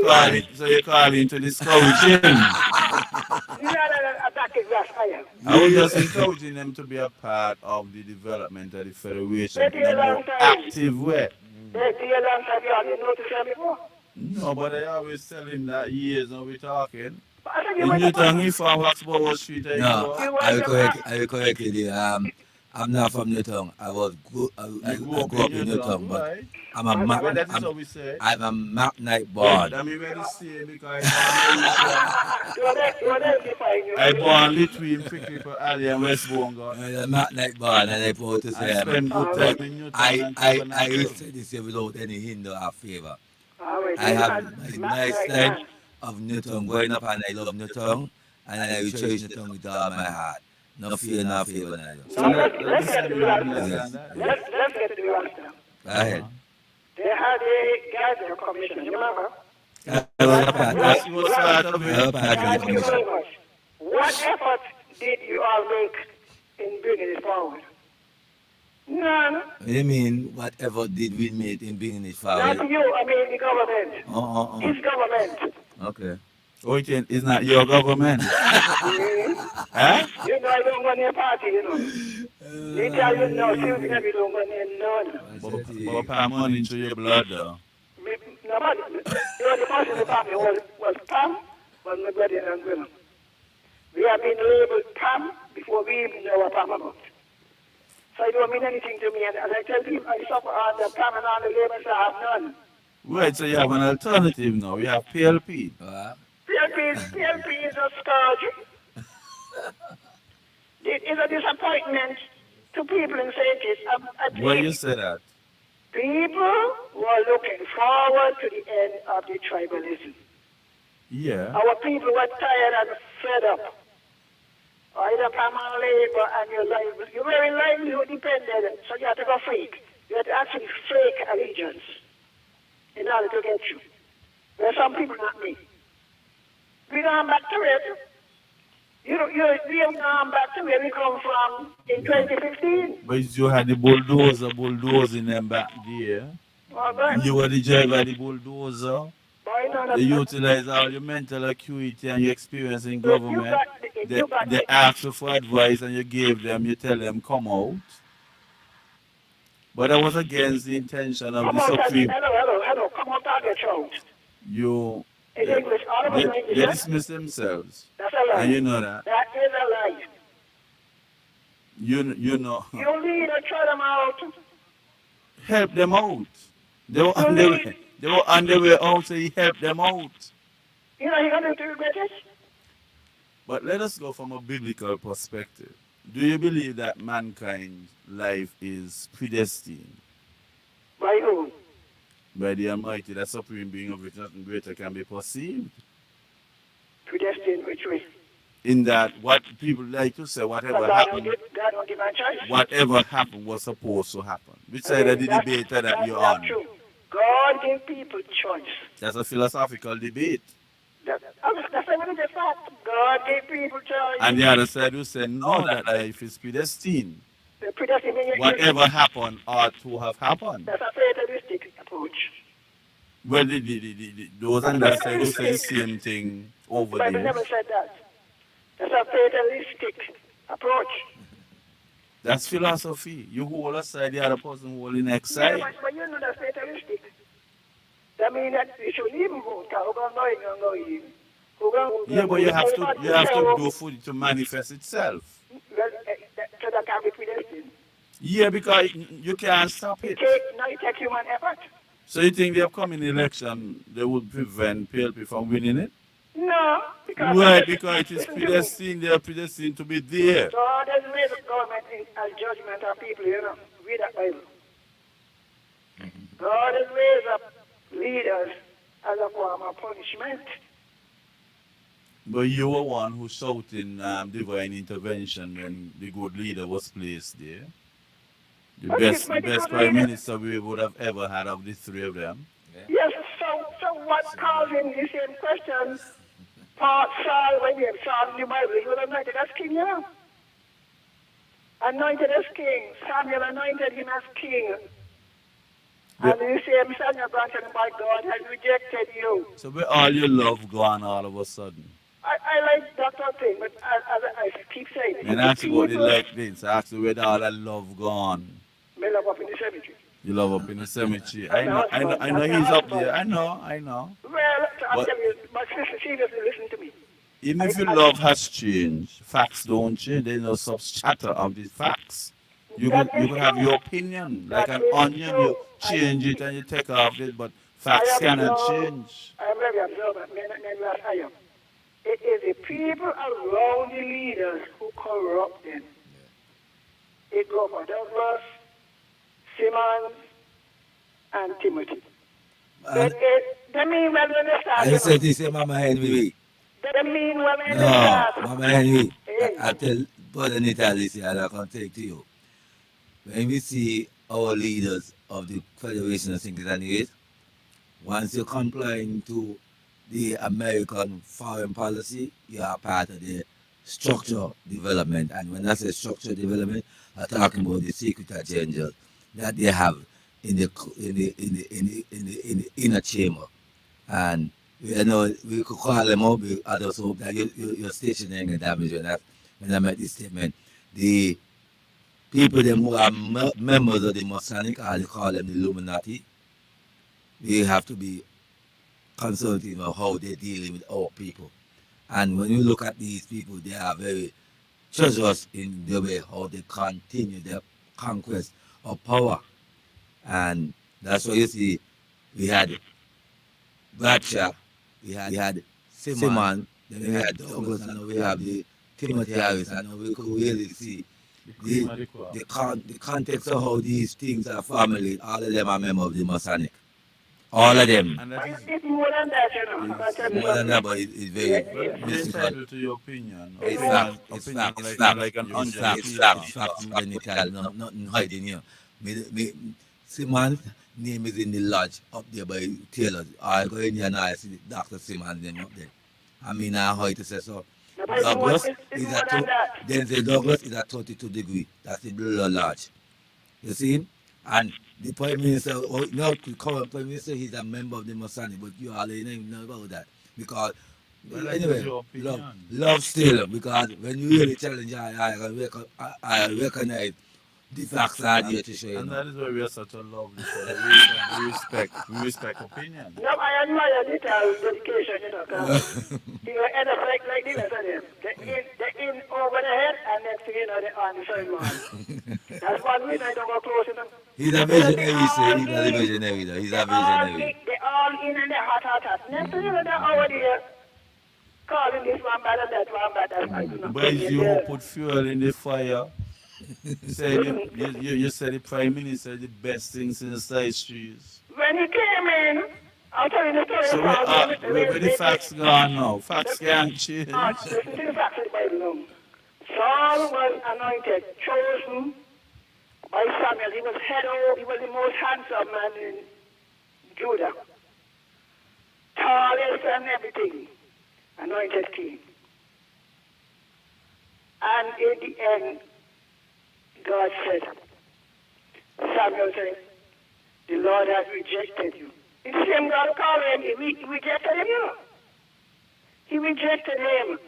you, calling, to discourage him. you're not attacking last fire. I was just encouraging them to be a part of the development of the federation They're in a here more alongside. active way. They're here alongside you. I didn't notice them before. No, but I always tell him that years now we're talking. But I said you In were the Newton, person. he found Waxborough Street, I no, grow up. You were the person. I will correct you. I'm not from Newton. You grew I up grew in up in Newton, Newton, but right? I'm a Mac, Well, that is how we say it. I'm a Mac night Well, born. I mean, where the same because I You were identifying you. born between Prickly Pear Alley and West Bonga. I'm a Mac night born, and I proud to I say spend good but time in Newton and I will Tabernacle. say this here without any hinder or favor. All right, I you have man, a man, nice right life man. of Newton growing up, and I love Newton, and I will cherish Newton with all my heart. No fear, no favor, neither. So Now let's let's see get if to you the answer. understand that. Let's get to the answer. Go ahead. They had a Gardner commission, you remember? I was a part. He was part of I was a it. part of the Thank you commission. very much. What effort did you all make in bringing it forward? None. What do you mean, whatever did we make in bringing it Not forward? you, I mean the government. Oh. His government. Okay. Oh, it's not your government. Huh? You know I don't go near party, you know. They tell you no, seriously, we don't go near none. But Pam money into your blood, though. Nobody, you know, the person in the family was Pam, was my brother and grandma. We have been labeled Pam before we even know what Pam about. So it don't mean anything to me. And as I tell people, I suffer under Pam and all the labels I have none. Right, so you have an alternative now. You have PLP. PLP is a scourge. It is a disappointment to people in St. Kitts. Where you say that? People were looking forward to the end of the tribalism. Yeah. Our people were tired and fed up. Either Pam and labor and your life. Your very livelihood depended, so you had to go fake. You had to actually fake allegiance in order to get you. There are some people, not me. We gone back to it. We have gone back to where we come from in 2015. But you had the bulldozing them back there. All right. You were the driver of the bulldozer. Boy, no, They utilize all your mental acuity and your experience in you government. got, you got, They ask you for advice and you gave them, you tell them, come out. But that was against the intention of come the out and, Supreme. hello, come out and get out. You, In English, all of us in they English, yeah? dismiss themselves. That's a lie. And you know that. That is a lie. You know. You lead and try them out. Help them out. They were on their way. They were on their way out, so he helped them out. You know you're going to regret it? But let us go from a biblical perspective. Do you believe that mankind's life is predestined By who? by the Almighty, that supreme being of which nothing greater can be perceived? Predestined which way? In that, what people like to say, But whatever God happened, don't give a choice. whatever happened was supposed to happen. Which side of the debate that you're That's on? true. God gave people choice. That's a philosophical debate. That's a religious fact. God gave people choice. And the other side will say, no, that life is predestined. The predestination. Whatever happened ought to have happened. That's a fatalistic approach. Well, those understand who say the same thing The over Bible there. never said that. That's a fatalistic approach. That's philosophy. You hold aside the other person holding next Yeah, side. but you know that's fatalistic. That means that you should even vote. We're going to know it, going to know you. We're Yeah, going but you have to do for it to manifest itself. well, so that can be predestined. Yeah, because you can't stop it. Now it takes human effort. So you think the upcoming election they would prevent PLP from winning it? No, because Right, because it is listen to me. predestined. They are predestined to be there. God has made the government as judgment of people, you know. Read that Bible. God has raised up leaders as a form of punishment. But you were one who shouting divine intervention when the good leader was placed there. The But the best good prime leader, minister we would have ever had of the three of them. yes, so what's causing the same question? Paul, Saul, when you have Saul in the Bible, he was anointed as king, you know. Anointed as king. Samuel anointed him as king. The- And the same Samuel granted him by God has rejected you. so where all your love gone all of a sudden? I like that whole thing, but as I keep saying it, And the ask about the people like this. Ask you where all that love gone. may love up in the cemetery. You love up in the cemetery. That's the husband. I know That's the he's up husband. there. I know. Well, I'll But tell you, but sister, seriously, listen to me. even if your love has changed, facts don't change. There's no substrata of the facts. That You is could have true. your opinion. Like That an is onion, true. you change it and you take off it, but I facts cannot observe, change. I am very observant, man, as I am. It is the people around the leaders who corrupt them. It go for Douglas, Simmons, and Timothy. And They mean well when they start, I you said know. this, Mama Henry. They mean well when they No, start. Mama Henry. Hey, I tell Brother Nital this here, and I can take to you. When we see our leaders of the Federation of Thinkers and Youth, once you're complying to the American foreign policy, you are part of the structure development. And when I say structure development, I'm talking about the secret agenda that they have in the inner chamber. And you know, we could call them up. I just hope that you're stationing and damage when I make this statement. The people them who are members of the Masonic, or they call them the Illuminati, we have to be consulting of how they're dealing with our people. And when you look at these people, they are very treacherous in the way how they continue their conquest of power. And that's why you see we had Bradshaw, we had Simon, then we had Douglas, and now we have the Timothy Harris, and now we could really see The cream the of the crop. the context of how these things are formulated. All of them are members of the Masonic. All of them. And but that is it's more than that, you know. I'm tell you More than something. that, but it's very Yeah, well, yeah. you're mystical. entitled to your opinion. It's Opinion- fact, it's Opinion fact, it's like, fact, like an it's onion. fact, you it's peel fact, off. it's fact. Then it has nothing hiding here. Simon's name is in the lodge up there by Taylor's. I go in here and I see Dr. Simon's name up there. I mean, I how to say so. No, but Douglas it's is more at than that. then say Douglas is at 32 degrees. That's the blue lodge. You see? And the Prime Minister, now the current Prime Minister, he's a member of the Masonic, but you already know about that. Because, Well, that is anyway, your opinion. love still, because when you really challenge, I recognize the facts are there to show you. And Know. that is why we are such a lovely family. We respect opinion. No, I admire Nital's dedication, you know, because he will end up like the rest of them. They in over the head, and next thing you know, they're on the sideline. That's one reason I don't go close to them. He's a visionary, he say. He's not a visionary, though. He's a visionary. They're all in and they're hot. Next thing you know, they're over there calling this one bad and that one bad. That's why I do not But it's pay you who them. put fuel in the fire. Say you said the Prime Minister the best thing since sliced cheese. When he came in, I'll tell you the story So about where the facts gone now? Facts can't change. listen to the facts of the Bible now. Saul was anointed, chosen by Samuel. He was head over, he was the most handsome man in Judah. Tallest and everything. Anointed king. And in the end, God said, Samuel said, the Lord has rejected you. It's the same God called him. He rejected him, you know. He rejected him.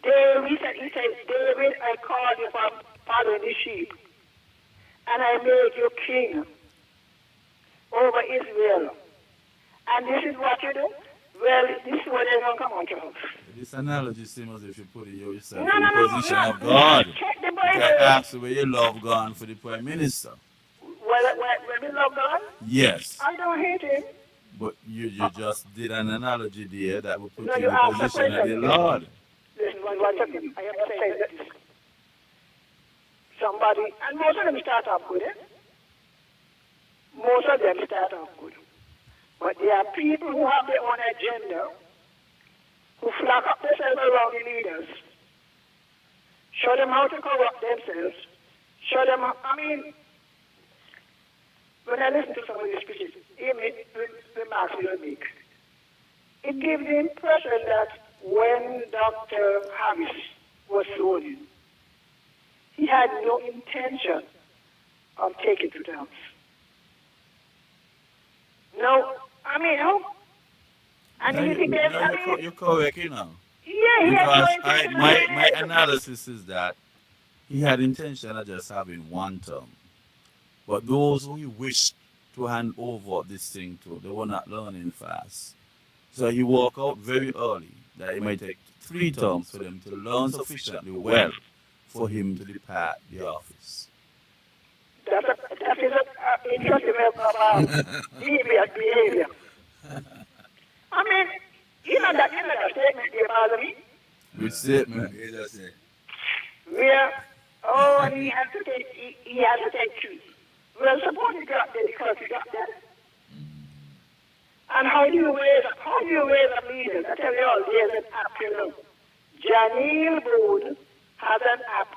He said, David, I called you from following the sheep, and I made you king over Israel. And this is what you do? Well, this is what they're going to come on to us. This analogy seems as if you put yourself No, in no, the no, position no. of God. Check the You can Bible. ask where you love God for the Prime Minister. When we love God, Yes. I don't hate him. But you just did an analogy there that will put No, you you in the asked a position of the question. Lord. Listen, one second. I am saying this. Somebody, and most of them start off good, eh? Most of them start off good. But there are people who have their own agenda, who flock up themselves around the leaders, show them how to corrupt themselves, show them how, I mean, when I listen to some of these speeches, even remarks we don't make, it gives the impression that when Dr. Harris was sworn in, he had no intention of taking to downs. No, I mean, who? And you think there's, I mean, You're correct, you know. yeah, he had no Because intention of my doing it. analysis is that he had intention of just having one term. But those who he wished to hand over this thing to, they were not learning fast. So he walked out very early that it might take 3 terms for them to learn sufficiently well for him to depart the office. That is an interesting way of behavior. I mean, you know that statement there bother me, Which statement? where, oh, he has to take 2. Well, suppose he got there because he got there. And how do you raise a leader? I tell you all, there's an app, you know. Janil Boone has an app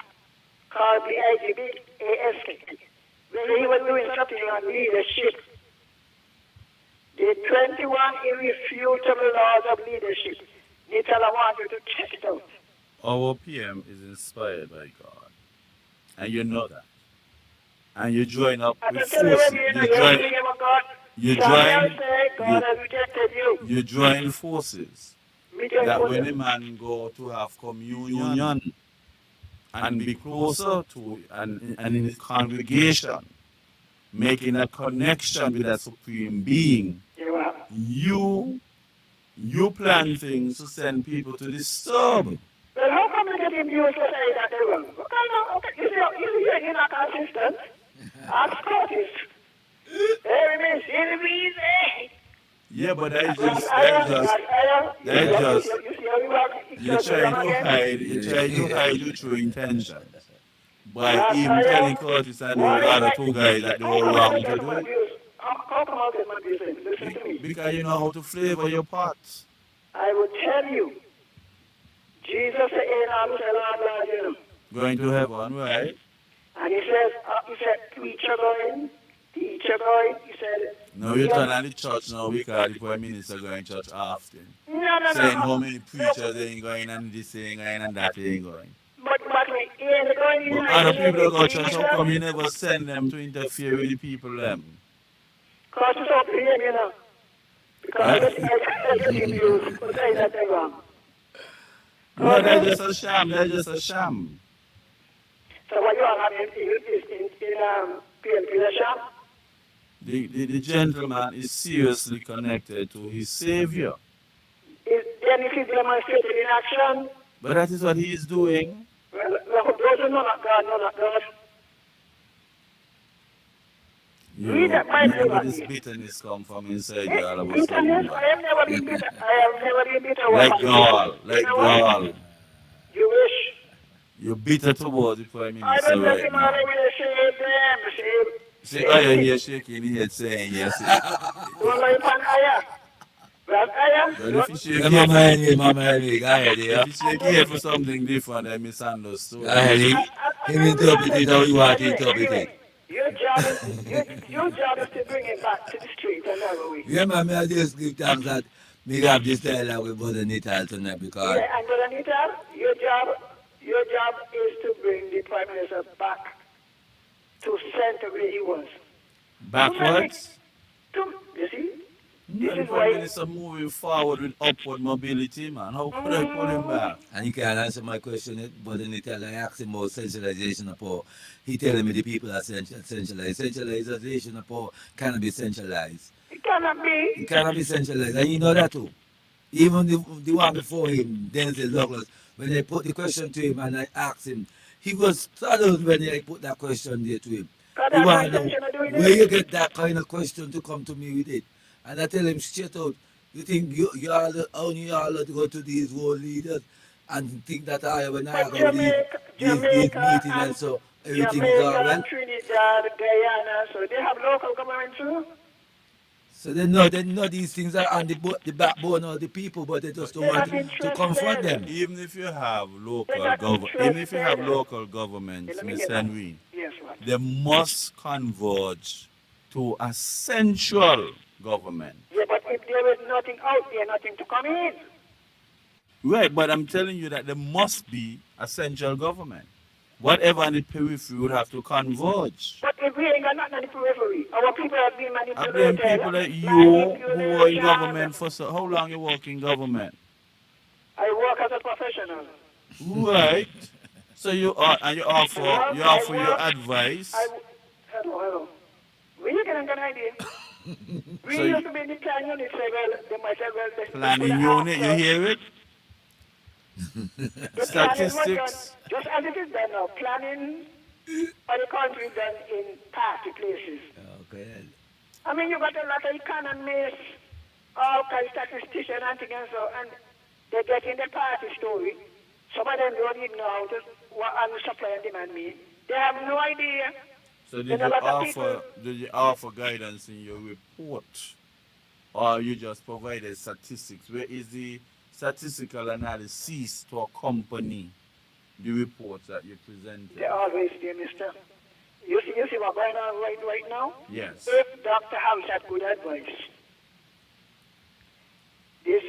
called the IGBASK, where he was doing something on leadership. The 21 irrefutable laws of leadership. Nital, I want you to check it out. Our PM is inspired by God. And you know that. And you join up I with can tell you forces. when you know you don't believe in God. Samuel said God has rejected you. You join forces. Reject That God. when a man go to have communion and be closer to and in his congregation, making a connection with that supreme being, You are. you plan things to send people to disturb. Well, how come you get him used to say that they wrong? Okay, you're not consistent. Ask Curtis. Every minute, easy. Yeah, but That's you're trying to hide your true intentions by even telling Curtis and the other 2 guys that they were wrong to do it. How come I'll get my business? Listen to me. Because you know how to flavor your pots. I will tell you. Jesus said, Going to heaven, right? and he said, preacher going, teacher going. He said, No, you turn on the church now because the Prime Minister going to church often. no. Saying how many preachers ain't going and this ain't going and that ain't going. But he ain't going. But other people that go to church, how come you never send them to interfere with the people them? Because it's up to him, you know. Because I get him used for saying that they're wrong. No, they're just a sham. They're just a sham. So what you all have is in PNP, the shop? The gentleman is seriously connected to his Savior. Then if he's demonstrated in action, But that is what he is doing. well, those who know not God, know not God. Read that Bible. Where this bitterness come from inside you all of a Bitterness, sudden. I have never been bitter. I have never been bitter. Like gall, like You know what? gall. You wish. You're bitter towards the Prime I Minister don't let right him now. out of the shame, See, oh, you're here shaking your head saying yes. don't let him on aya. Well, aya, But if you shake Yeah, your Mama head, Henry, Mama Henry, go ahead, yeah. if you shake your head for something different, I misunderstood. Go ahead, he interpret it how you want to interpret it. Your job is to bring it back to the street another way. Yeah, man, I just give thanks that me have this dialogue with Brother Nital tonight because Yeah, and Brother Nital, your job is to bring the Prime Minister back to send to where he was. To make, Backwards? you see, this No, the is president why. is moving forward with upward mobility, man. How could I pull him Mm, back? And he can't answer my question yet, but in Italy, I asked him about centralization of power. He telling me the people are centralized. Centralization of power cannot be centralized. it cannot be. It cannot be centralized. And you know that too. Even the one before him, Denzel Douglas, when they put the question to him and I asked him, he was startled when I put that question there to him. Because He I have no want to know intention of doing where you it. get that kind of question to come to me with it. And I tell him straight out, you think you all only all to go to these world leaders and think that I when I But go these meetings and so everything is all Jamaica, well. Trinidad, Guyana, so they have local government too. So they know these things are on the backbone of the people, but they just don't They're want not to confront interested. them. They're not Even if you have interested. local Hey, governments, let me Miss get that. Henry, Yes, what? they must converge to a central government. Yeah, but if there is nothing out there, nothing to come in. Right, but I'm telling you that there must be a central government. Whatever in the periphery would have to converge. But if we ain't got nothing on the periphery, our people have been I blame manipulated. people like you who are in Manipulation. government for so how long you work in government? I work as a professional. Right. So you are and you I offer your work, advice. hello. Where you getting an idea? We So used to be in the plan unit, say, well, they might say, well, they could planning have unit, asked you us. hear it? The planning was done, Statistics. just as it is done now. Planning for the country is done in party places. Okay. I mean, you got a lot of economists, all kinds of statisticians and things and so, and they get in the party story. Some of them don't even know how to, what supply and demand mean. They have no idea. So There's a lot of people. did you offer guidance in your report? Or you just provided statistics? Where is the statistical analysis to accompany the reports that you They presented? always there, mister. You see what's going on right now? Yes. If Dr. House had good advice, this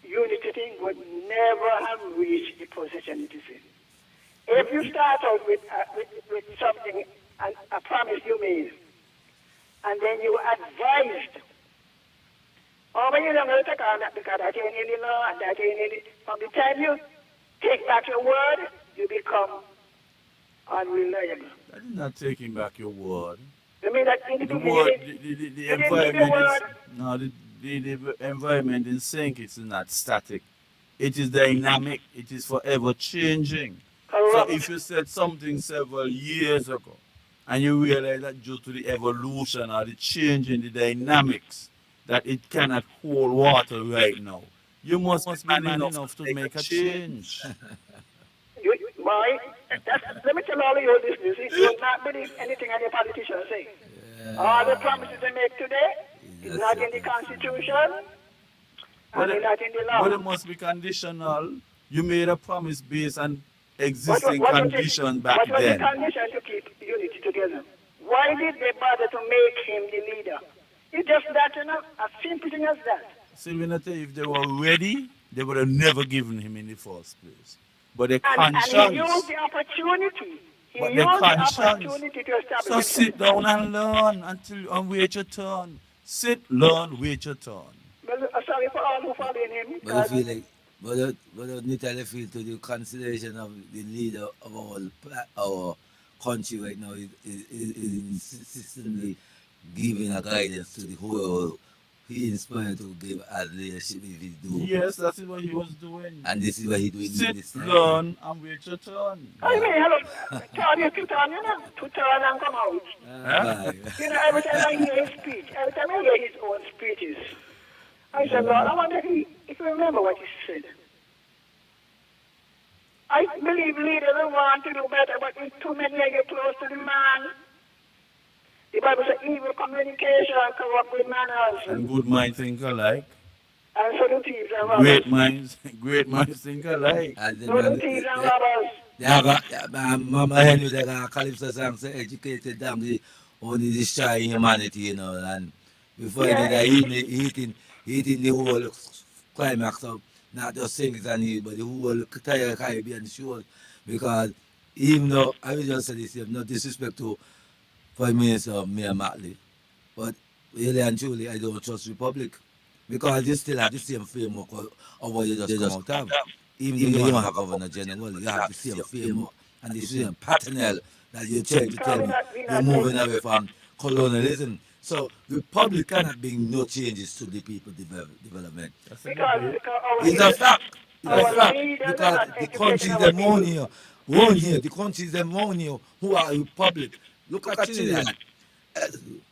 unity thing would never have reached the position it is in. If you start out with something, a promise you made, and then you advised, oh, but you don't going to take on that because that ain't in the law and that ain't in the... From the time you take back your word, you become unreliable. That is not taking back your word. You mean that in the The word, beginning, the you didn't give your environment is word? no, the environment in sync is not static. It is dynamic. It is forever changing. So Corrupt. if you said something several years ago, and you realize that due to the evolution or the change in the dynamics, that it cannot hold water right now, you must be man enough to make a change. Boy, let me tell all of you this, you see, do not believe anything any politician say. All the promises they make today is not in the Constitution But and it's not in the but it law. must be conditional. You made a promise based on What, existing what, was, it, conditions back what was the then. condition to keep unity together? Why did they bother to make him the leader? It's just that, as simple thing as that. See, when I tell you, if they were ready, they would have never given him in the first place. But the And he used conscience, the opportunity. He but the used the conscience. opportunity to establish So himself. sit down and learn until and wait your turn. Sit, learn, wait your turn. Well, sorry for all who follow in him, But I because feel like, but Nitaly feel to the consideration of the leader of our country right now is insistently giving a guidance to the whole. He inspired to give a leadership if he do. Yes, that's what he was doing. And this is what he doing in Sit, this time. learn, and wait your turn. I mean, hello, turn is to turn, to turn and come out. Huh? Every time I hear his speech, every time I hear his own speeches, I said, Lord, I wonder if you remember what he said. I believe leaders want to do better, but if too many are get close to the man, the Bible says evil communication corrupt with manners, And good minds think alike. and so do thieves and Great robbers. minds, great minds think alike. And the So do man, thieves and robbers. Mama Henry, they got a calypso song say educated them the only destroy humanity, you know, and before he did Yeah, that, eating the whole climax of not just singing and it, but the whole entire Caribbean show because even though I will just say this, no disrespect to Prime Minister Mayor Matley. But really and truly, I don't trust Republic because you still have the same framework of what you just come out of. Even though you don't have a governor general, you have the same framework and the same pattern that you're trying to tell me you're moving away from colonialism. So Republic cannot bring no changes to the people development. That's because our It's a leaders, fact. It's a our fact leaders are because not the educating countries our them own people. here, own here, the countries them own here who are republic. Look at Trinidad.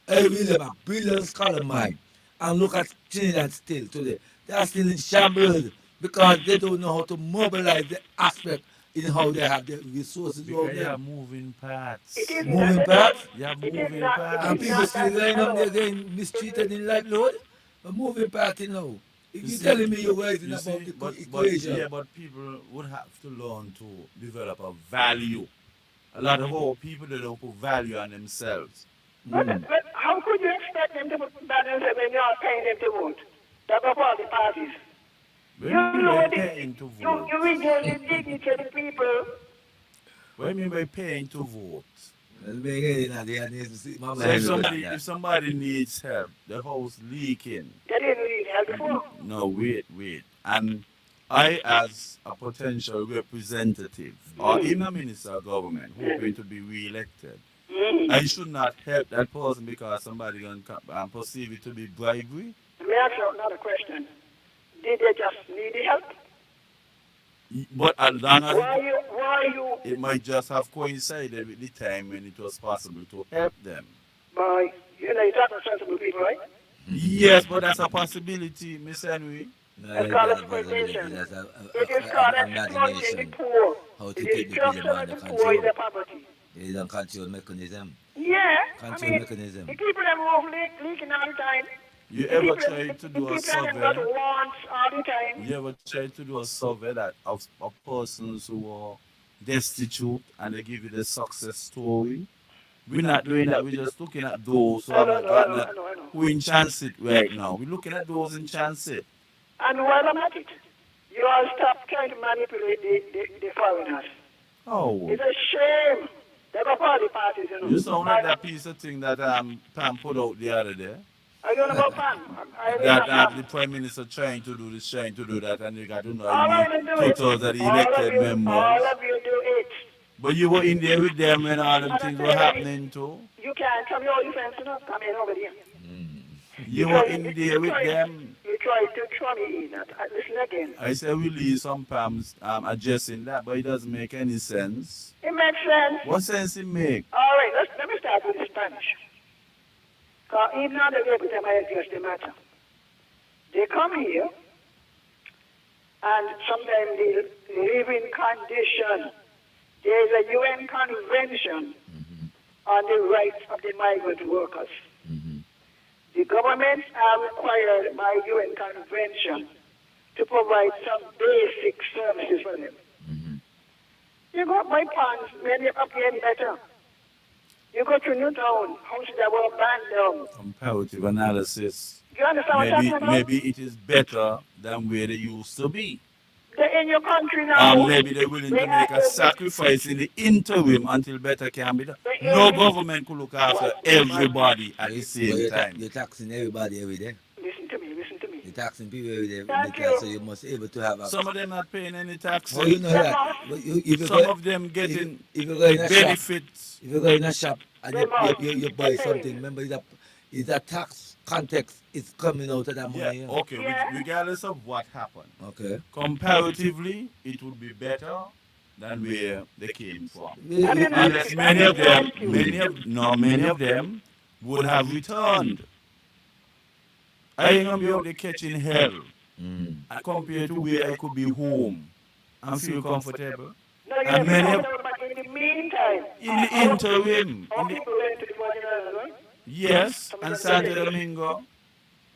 Really have a brilliant scholar mind. And look at Trinidad still today. They are still in shambles because they don't know how to mobilize the aspect in how they have the resources over Because you there. have moving It parts. is not. Moving parts. You have It is moving not. It And is parts. people not still that. going on there Hello. getting mistreated in livelihood. A moving party now. If You you're see, telling me you're rising you above see, the but equation. yeah, but people would have to learn to develop a value. A lot of our people they don't put value on themselves. But how could you expect them to put balance when you're not paying them to vote? That's of all the parties. When You you mean know by what? paying to vote? You reduce the dignity of the people. What do you mean by paying to vote? My So mind look at if that. somebody needs help, the house leaking. They didn't need help before. No, wait. And I, as a potential representative or even a minister of government hoping to be re-elected, I should not help that person because somebody can perceive it to be bribery. Let me ask you another question. Did they just need the help? But as long as Why you, it might just have coincided with the time when it was possible to help them. boy, you know, you're talking to sensible people, right? Yes, but that's a possibility, Miss Henry. No, That's it's called not a possibility. exploitation. That's It is called an exploiting the imagination. poor. How The to keep the people destruction of under the poor is control. the poverty. They don't control mechanism. Yeah, I Control mean, mechanism. the people that move leaking all the time. You The ever people, tried to the do a people that got survey? wants all the time. You ever tried to do a survey that of persons who are destitute and they give you the success story? We're not doing that. We're just looking at those who I are know, I not know, I got know, not I know, I know. who in transit right now. We're looking at those in transit. And while I'm at it, you all stop trying to manipulate the foreigners. Oh, It's a shame. They got all the parties, you know. you sound like that piece of thing that Pam put out the other day. I don't know about Pan. I really That not Pan. the prime minister trying to do this, trying to do that, and you got to know All you right, then do it. tutors are the All of elected you, members. all of you do it. But you were in there with them when all them And I things tell were you, happening too. you can't come here, you friends, you know, come in over here. You were in there with them. You try to throw me in. Listen again. I say we leave some Pam's addressing that, but it doesn't make any sense. It makes sense. What sense it make? All right, let me start with the Spanish. Because even now they're able to address the matter. They come here, and sometimes the living condition. There is a UN convention on the rights of the migrant workers. The governments are required by UN convention to provide some basic services for them. You got my pants, when you're up here better. You go to Newtown, houses that were abandoned. Comparative analysis. You understand what I'm talking about? Maybe it is better than where they used to be. They're in your country now. Maybe they're willing They to make a are- sacrifice in the interim until better can be done. they- No government could look after everybody at the same time. You're taxing everybody every day. Listen to me, listen to me. You're taxing people every day. Thank you. So you must be able to have a. Some of them not paying any taxes. Oh, you know that. But if you Some go, of them getting if you go in a shop, benefits. if you go in a shop and you buy something, remember it's a tax context. It's coming out of that Yeah, money. okay, Yeah. regardless of what happened. Okay. Comparatively, it would be better than where they came from. You- Unless many of them would have returned. I am out there catching hell. Compared to where I could be home and feel comfortable. No, you And many of, but in the meantime, in the interim, all people went to the Virgin Islands, right? yes, and Santo Domingo,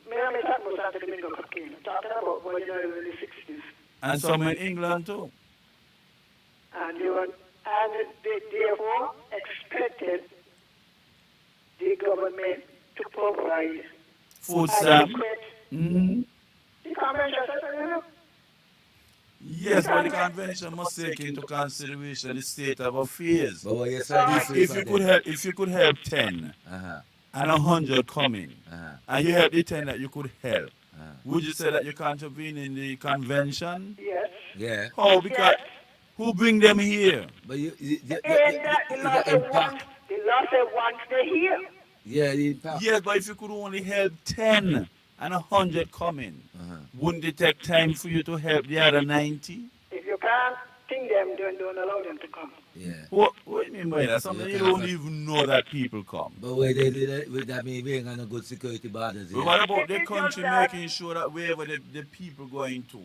Me and my son was Santo Domingo came, talking about Virgin Islands in the 60s. and some in England too. And they therefore expected the government to provide Food stamp. adequate. Mhm. The convention says, Yes, but the convention must take into consideration the state of affairs. But what you say this If paper you could then? help 10 Uh-huh. and 100 coming, Uh-huh. and you help the 10 that you could help, Uh-huh. would you say that you contravene in the convention? Yes. Yeah. How? Because Yes. who bring them here? But And the is law that said impact? once they're here. Yeah, the impact. Yes, but if you could only help 10 and 100 coming, Uh-huh. wouldn't it take time for you to help the other 90? If you can't think them, then don't allow them to come. Yeah. What do you mean by that? Something You you can't don't even know that people come. But where they did it, with that mean we ain't got no good security borders But here. what about the It's just country that- making sure that wherever the people going to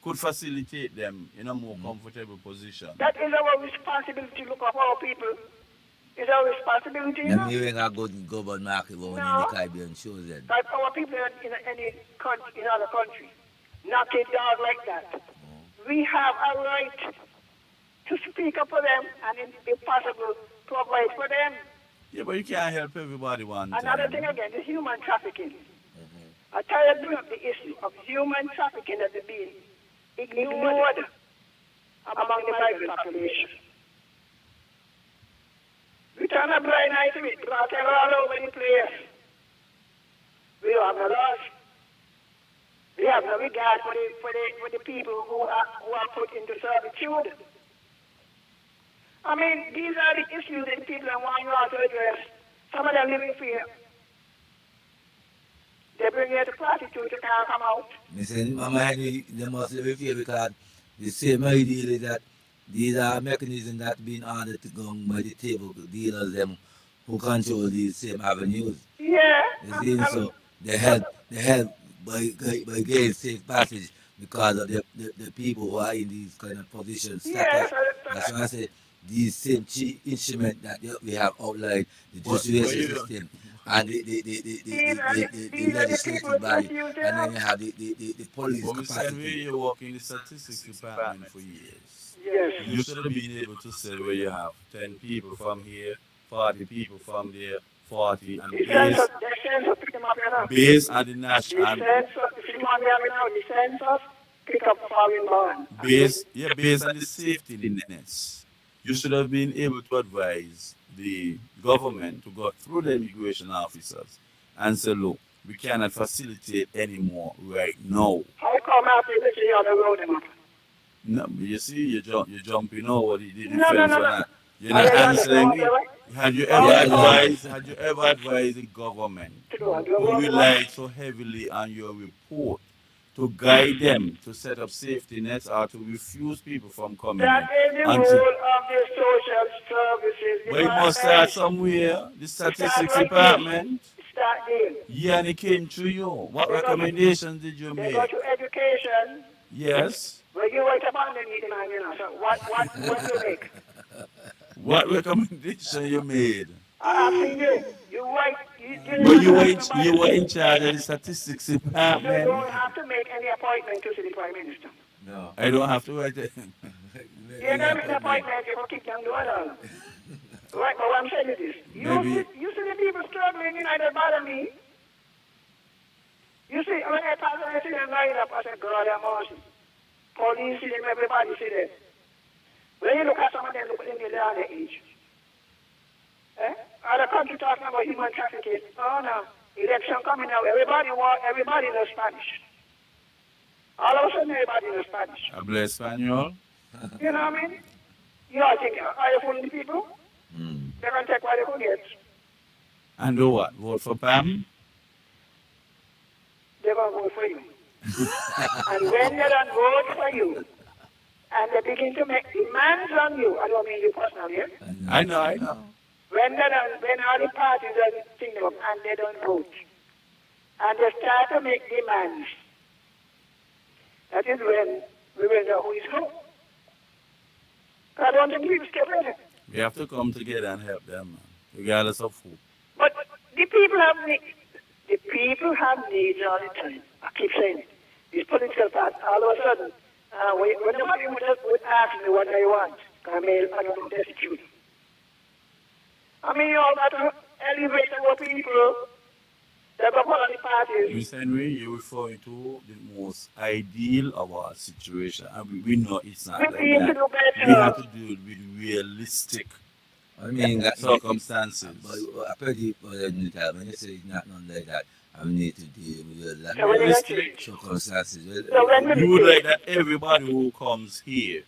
could facilitate them in a more comfortable position? That is our responsibility to look up our people. It's our responsibility, you That know. mean we ain't got good government market going in the Caribbean shows then. Like our people in any country, in other country, knock it down like that. We have a right to speak up for them and, if possible, provide for them. Yeah, but you can't help everybody one Another time. thing again is human trafficking. I try to bring up the issue of human trafficking that is being ignored among the migrant population. We turn a blind eye to it because they're all over the place. We don't have no laws. We have no regard for the people who are put into servitude. I mean, these are the issues that people want you all to address. Some of them live in fear. They bring here the prostitutes to can't come out. Listen, Mama Henry, they must live here because the same idea is that these are mechanisms that being ordered to go by the table dealers them who control these same avenues. Yeah. You see, so they help by getting safe passage because of the people who are in these kind of positions. Yeah. That's why I say these same instrument that we have outlined, the judicial system and the legislative body, and then you have the police But we said capacity. you work in the statistics department for years. Yes. You should have been able to say where you have 10 people from here, 40 people from there, 40, and The census, pick them up, you know. based on the The national, census, if you want me to now, the census, pick up foreign born. based on the safety nets. You should have been able to advise the government to go through the immigration officers and say, look, we cannot facilitate anymore right now. How come after this you on the road them up? No, you see, you're jumping over the No, no, defense no, for no. that. You're Are not they answering me. right? Had you Oh, ever oh. advised the government To do what? who relied so heavily on your report to guide them to set up safety nets or to refuse people from coming That is the in? role Until, of the social services. but you must start somewhere. The statistics department. Start there. Yeah, and it came to you. What recommendations did you They go make? to education. Yes. Well, you wait upon them, man, you know. So what you make? What recommendation you made? I'm asking you. You wait. But you were in charge of the statistics You department. don't have to make any appointment to see the Prime Minister. No. I don't have to write it. You don't make an appointment, you will kick them door down. Right, but what I'm saying is this. Maybe- You see the people struggling, you know, they bother me. You see, when I pass and I see them lying up, I say, God have mercy. Police see them, everybody see them. When you look at some of them, look at them, they're on their age. Eh? Other country talking about human trafficking. Oh no, election coming out. Everybody knows Spanish. All of a sudden, everybody knows Spanish. Habla español. You know what I mean? You all think, are you fooling the people? They're going to take what they could get. And do what? Vote for Pam? They're going to vote for you. And when they don't vote for you, and they begin to make demands on you, I don't mean you personally, eh? I know. When all the parties don't think of and they don't vote, and they start to make demands, that is when we will know who is who. I don't think people stay ready. We have to come together and help them, man, regardless of who. But the people have needs. The people have needs all the time. I keep saying it. These political parties, all of a sudden, when nobody would ask me what I want, I don't destitute. I mean, you all got to elevate our people They go follow the parties. Miss Henry, you're referring to the most ideal of our situation, and we know it's not We like need to that. do We have better. to deal with realistic I mean, that, but circumstances. I pretty new time. When you say it's not none like that, I need to deal with So we need to Realistic. change. circumstances. So when we You would like change, that everybody who comes here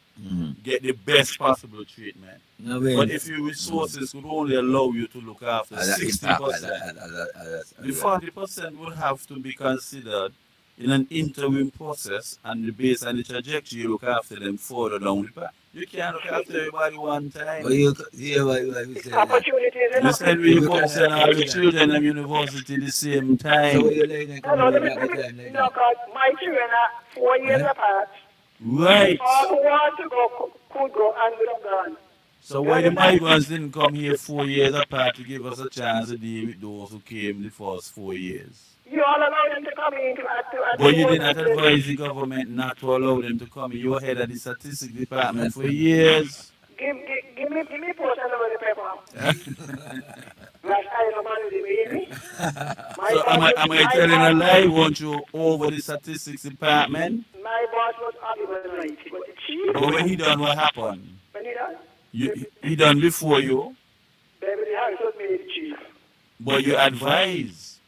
get the best possible treatment. No, But when if your resources would only allow you to look after that impact, 60%, the 40% would have to be considered in an interim process, and based on the trajectory you look after them further down the path. You can't look after everybody one time. but you hear what you it's say that. opportunities You enough. said we come send all the children in university the same So when time. you lay there No, come no, here let me, at let the me, time like no, that. because my children are 4 years Huh? apart. Right. All who want to go could go and we don't go. So You why the understand? migrants didn't come here 4 years apart to give us a chance to deal with those who came the first 4 years? You all allow them to come in to But you vote did not and play. advise the government not to allow them to come. You were head of the statistics department for years. Give me portion of the paper. Last I know man, you hear me? So am I telling a lie? Weren't you over the statistics department? My boss was Oliver Knight, but the chief, But when he done, what happened? when he done, He done before you, Beverly Harris was made the chief. but you advise.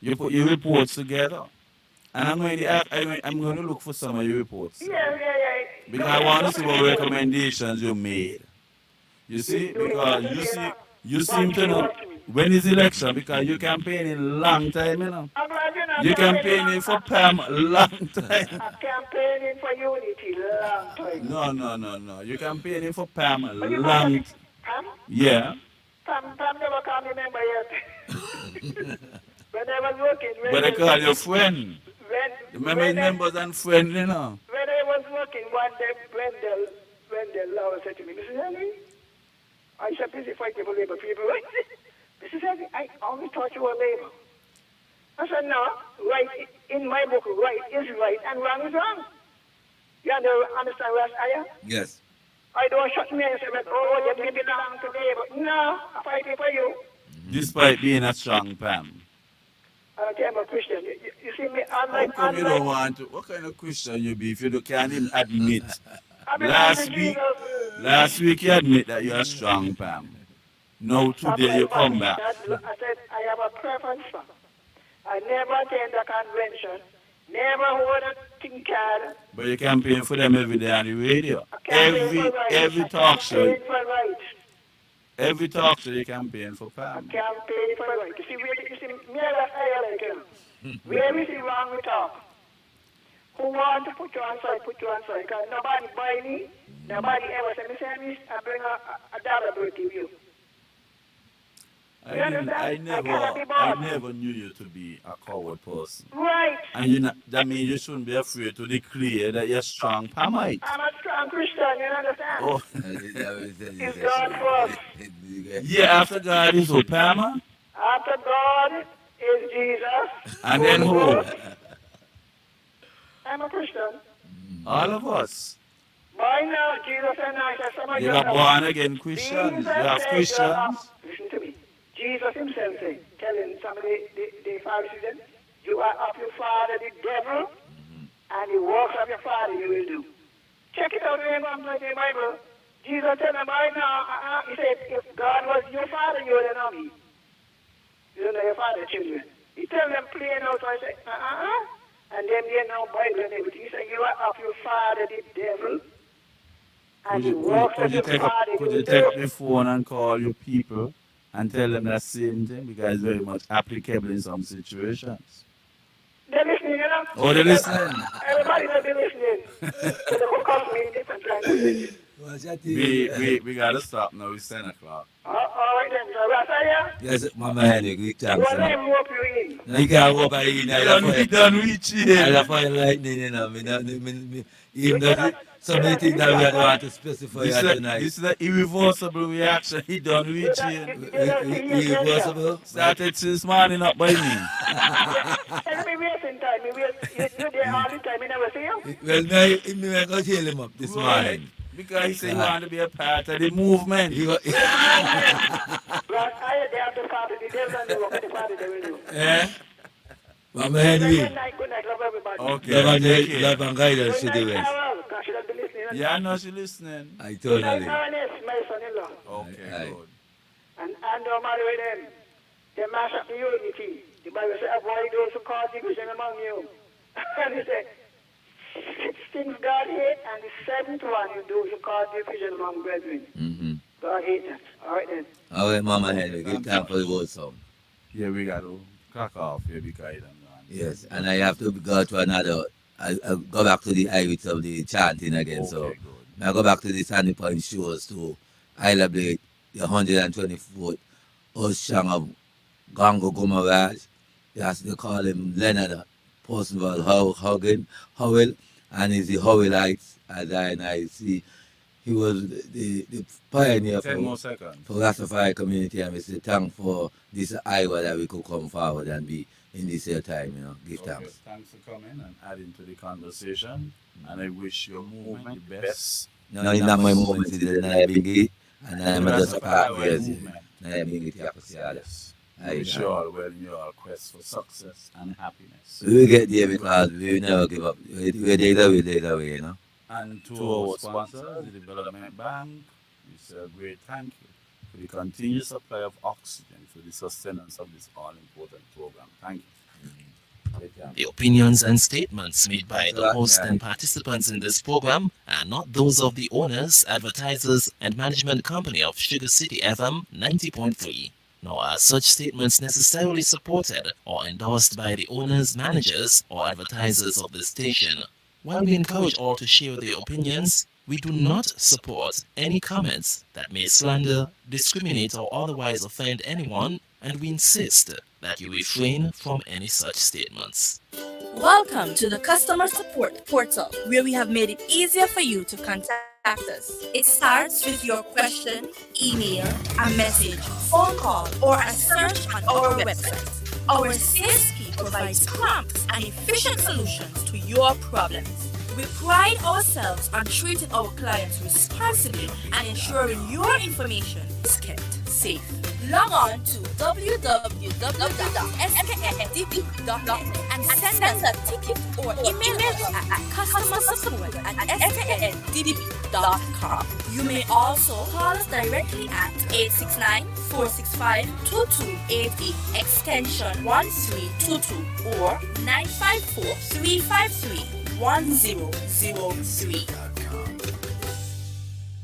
You put your reports together. And I'm going to look for some of your reports. Yeah. Because I want to see what recommendations you made. You see, because you seem to know when is election, because you campaigning long time, you know. I'm glad you're not You campaigning for Pam long time. I'm campaigning for unity long time. No. You campaigning for Pam But you call me long. Pam? Yeah, Pam never called me member yet. When I was working, but I call your friend. Remember his when members and friend, you know. I was working one day, Wendell Lowell said to me, Mrs. Henry, I said, busy fighting for labor people. Mrs. Henry, I always thought you were labor. I said, no, right, in my book, right is right and wrong is wrong. You understand what I am? Yes. I don't shut me and say, oh, you belong to labor. No, I'm fighting for you. Despite being a strong Pam. I'm a Christian. You see me, How come you don't want to? What kind of Christian you be if you can't even admit? I belong to Last week, Jesus. last week you admit that you're a strong Pam. Now today you come back. I said, I have a preference for. I never attend a convention, never hold a thing card. But you campaign for them every day on the radio. I campaign for rights. Every I talk show. campaign for rights. Every talk show you campaign for Pam. Campaign for rights. You see, me I like where is it wrong with talk? Who want to put you on side, put you on side. Because nobody buy me, nobody ever say, me service, I bring a dollar bill to you. I never knew you to be a coward person. Right. And that means you shouldn't be afraid to declare that you're strong Pamite. I'm a strong Christian, you understand? Oh. It's God first. Yeah, after God is who, Pama? After God is Jesus. And then who? I'm a Christian. All of us. By now, Jesus and I said, some of You you are born again Christians. You have Christians. Listen to me. Jesus himself said, telling some of the Pharisees, you are of your father the devil, and the works of your father you will do. Check it out in the Bible. Jesus said, right now, he said, if God was your father, you would know me. You don't know your father, children. He tell them plain out, so I say, and then they know Bible and everything. He said, you are of your father the devil, and the works of your father you Could will you do. take up the phone and call your people and tell them that same thing? Because it's very much applicable in some situations. They're listening, you know? Oh, they're listening. Everybody will be listening. So they will call me in different languages. We gotta stop now. It's 10 o'clock. All right then, so Rasaya, Yes, my man, you can't what name rope you in? no, you can't go by in. We done reach I here. love how lightning, you know. Even though so many things that we don't want to specify This here is tonight. the irreversible reaction. He done reach here. Irreversible. Started since morning up by me. Tell me wasting time. You there all the time, you never see you? Well, me go tell him up this morning. Because he said he wanted to be a part of the movement. He go, Rasaya, they have the father, the devil, and the work of the father, they will do. Eh? Mama Good Henry. night, good night. Love everybody. Okay. Love and, take care. love and guidance to Good the night, West. Carol. Because she doesn't be listening. Yeah, I know she listening. Good night, Eternally. Ernest, my son-in-law. Okay, Aye. good. And Andrew married with them. They mash up the unity. The Bible says, avoid those who cause division among you. And he said, 6 things God hates, and the 7th one is those who cause division among brethren. Mm-hmm. God hates that. All right then. All right, Mama Henry, give time for the word song. Yeah, we got to crack off here because I don't know. Yes, and I have to go to another. I go back to the iris of the chanting again. So Okay, good. I go back to the Sandy Point shows to celebrate the 124th Ocean of Gango Gumaraj. Yes, they call him Leonard Percival Howell, and he's the Howellites, as I see. He was the pioneer 10 more for seconds. Rastafari community, and we say thanks for this Iowa that we could come forward and be in this here time, give Okay, thanks. thanks for coming and adding to the conversation. And I wish your movement the best. No, in that my moment, it's the Naibingi, and I'm just a part of the movement. Naibingi Tiapasiada. Yes. I wish you all well in your quest for success and happiness. We will get there because we never give up. We're there, you know. And to our sponsors, the Development Bank, we say a great thank you for the continued supply of oxygen for the sustenance of this all-important program. Thank you. The opinions and statements made by the host and participants in this program are not those of the owners, advertisers, and management company of Sugar City FM 90.3. Nor are such statements necessarily supported or endorsed by the owners, managers, or advertisers of the station. While we encourage all to share their opinions, we do not support any comments that may slander, discriminate, or otherwise offend anyone, and we insist that you refrain from any such statements. Welcome to the customer support portal, where we have made it easier for you to contact us. It starts with your question, email, a message, phone call, or a search on our website. Our sales key provides prompt and efficient solutions to your problems. We pride ourselves on treating our clients responsibly and ensuring your information is kept safe. Log on to www.skndb.net and send us a ticket or email us at customersupport@skndb.com. You may also call us directly at 869-465-2288 extension 1322 or 954-353-1003.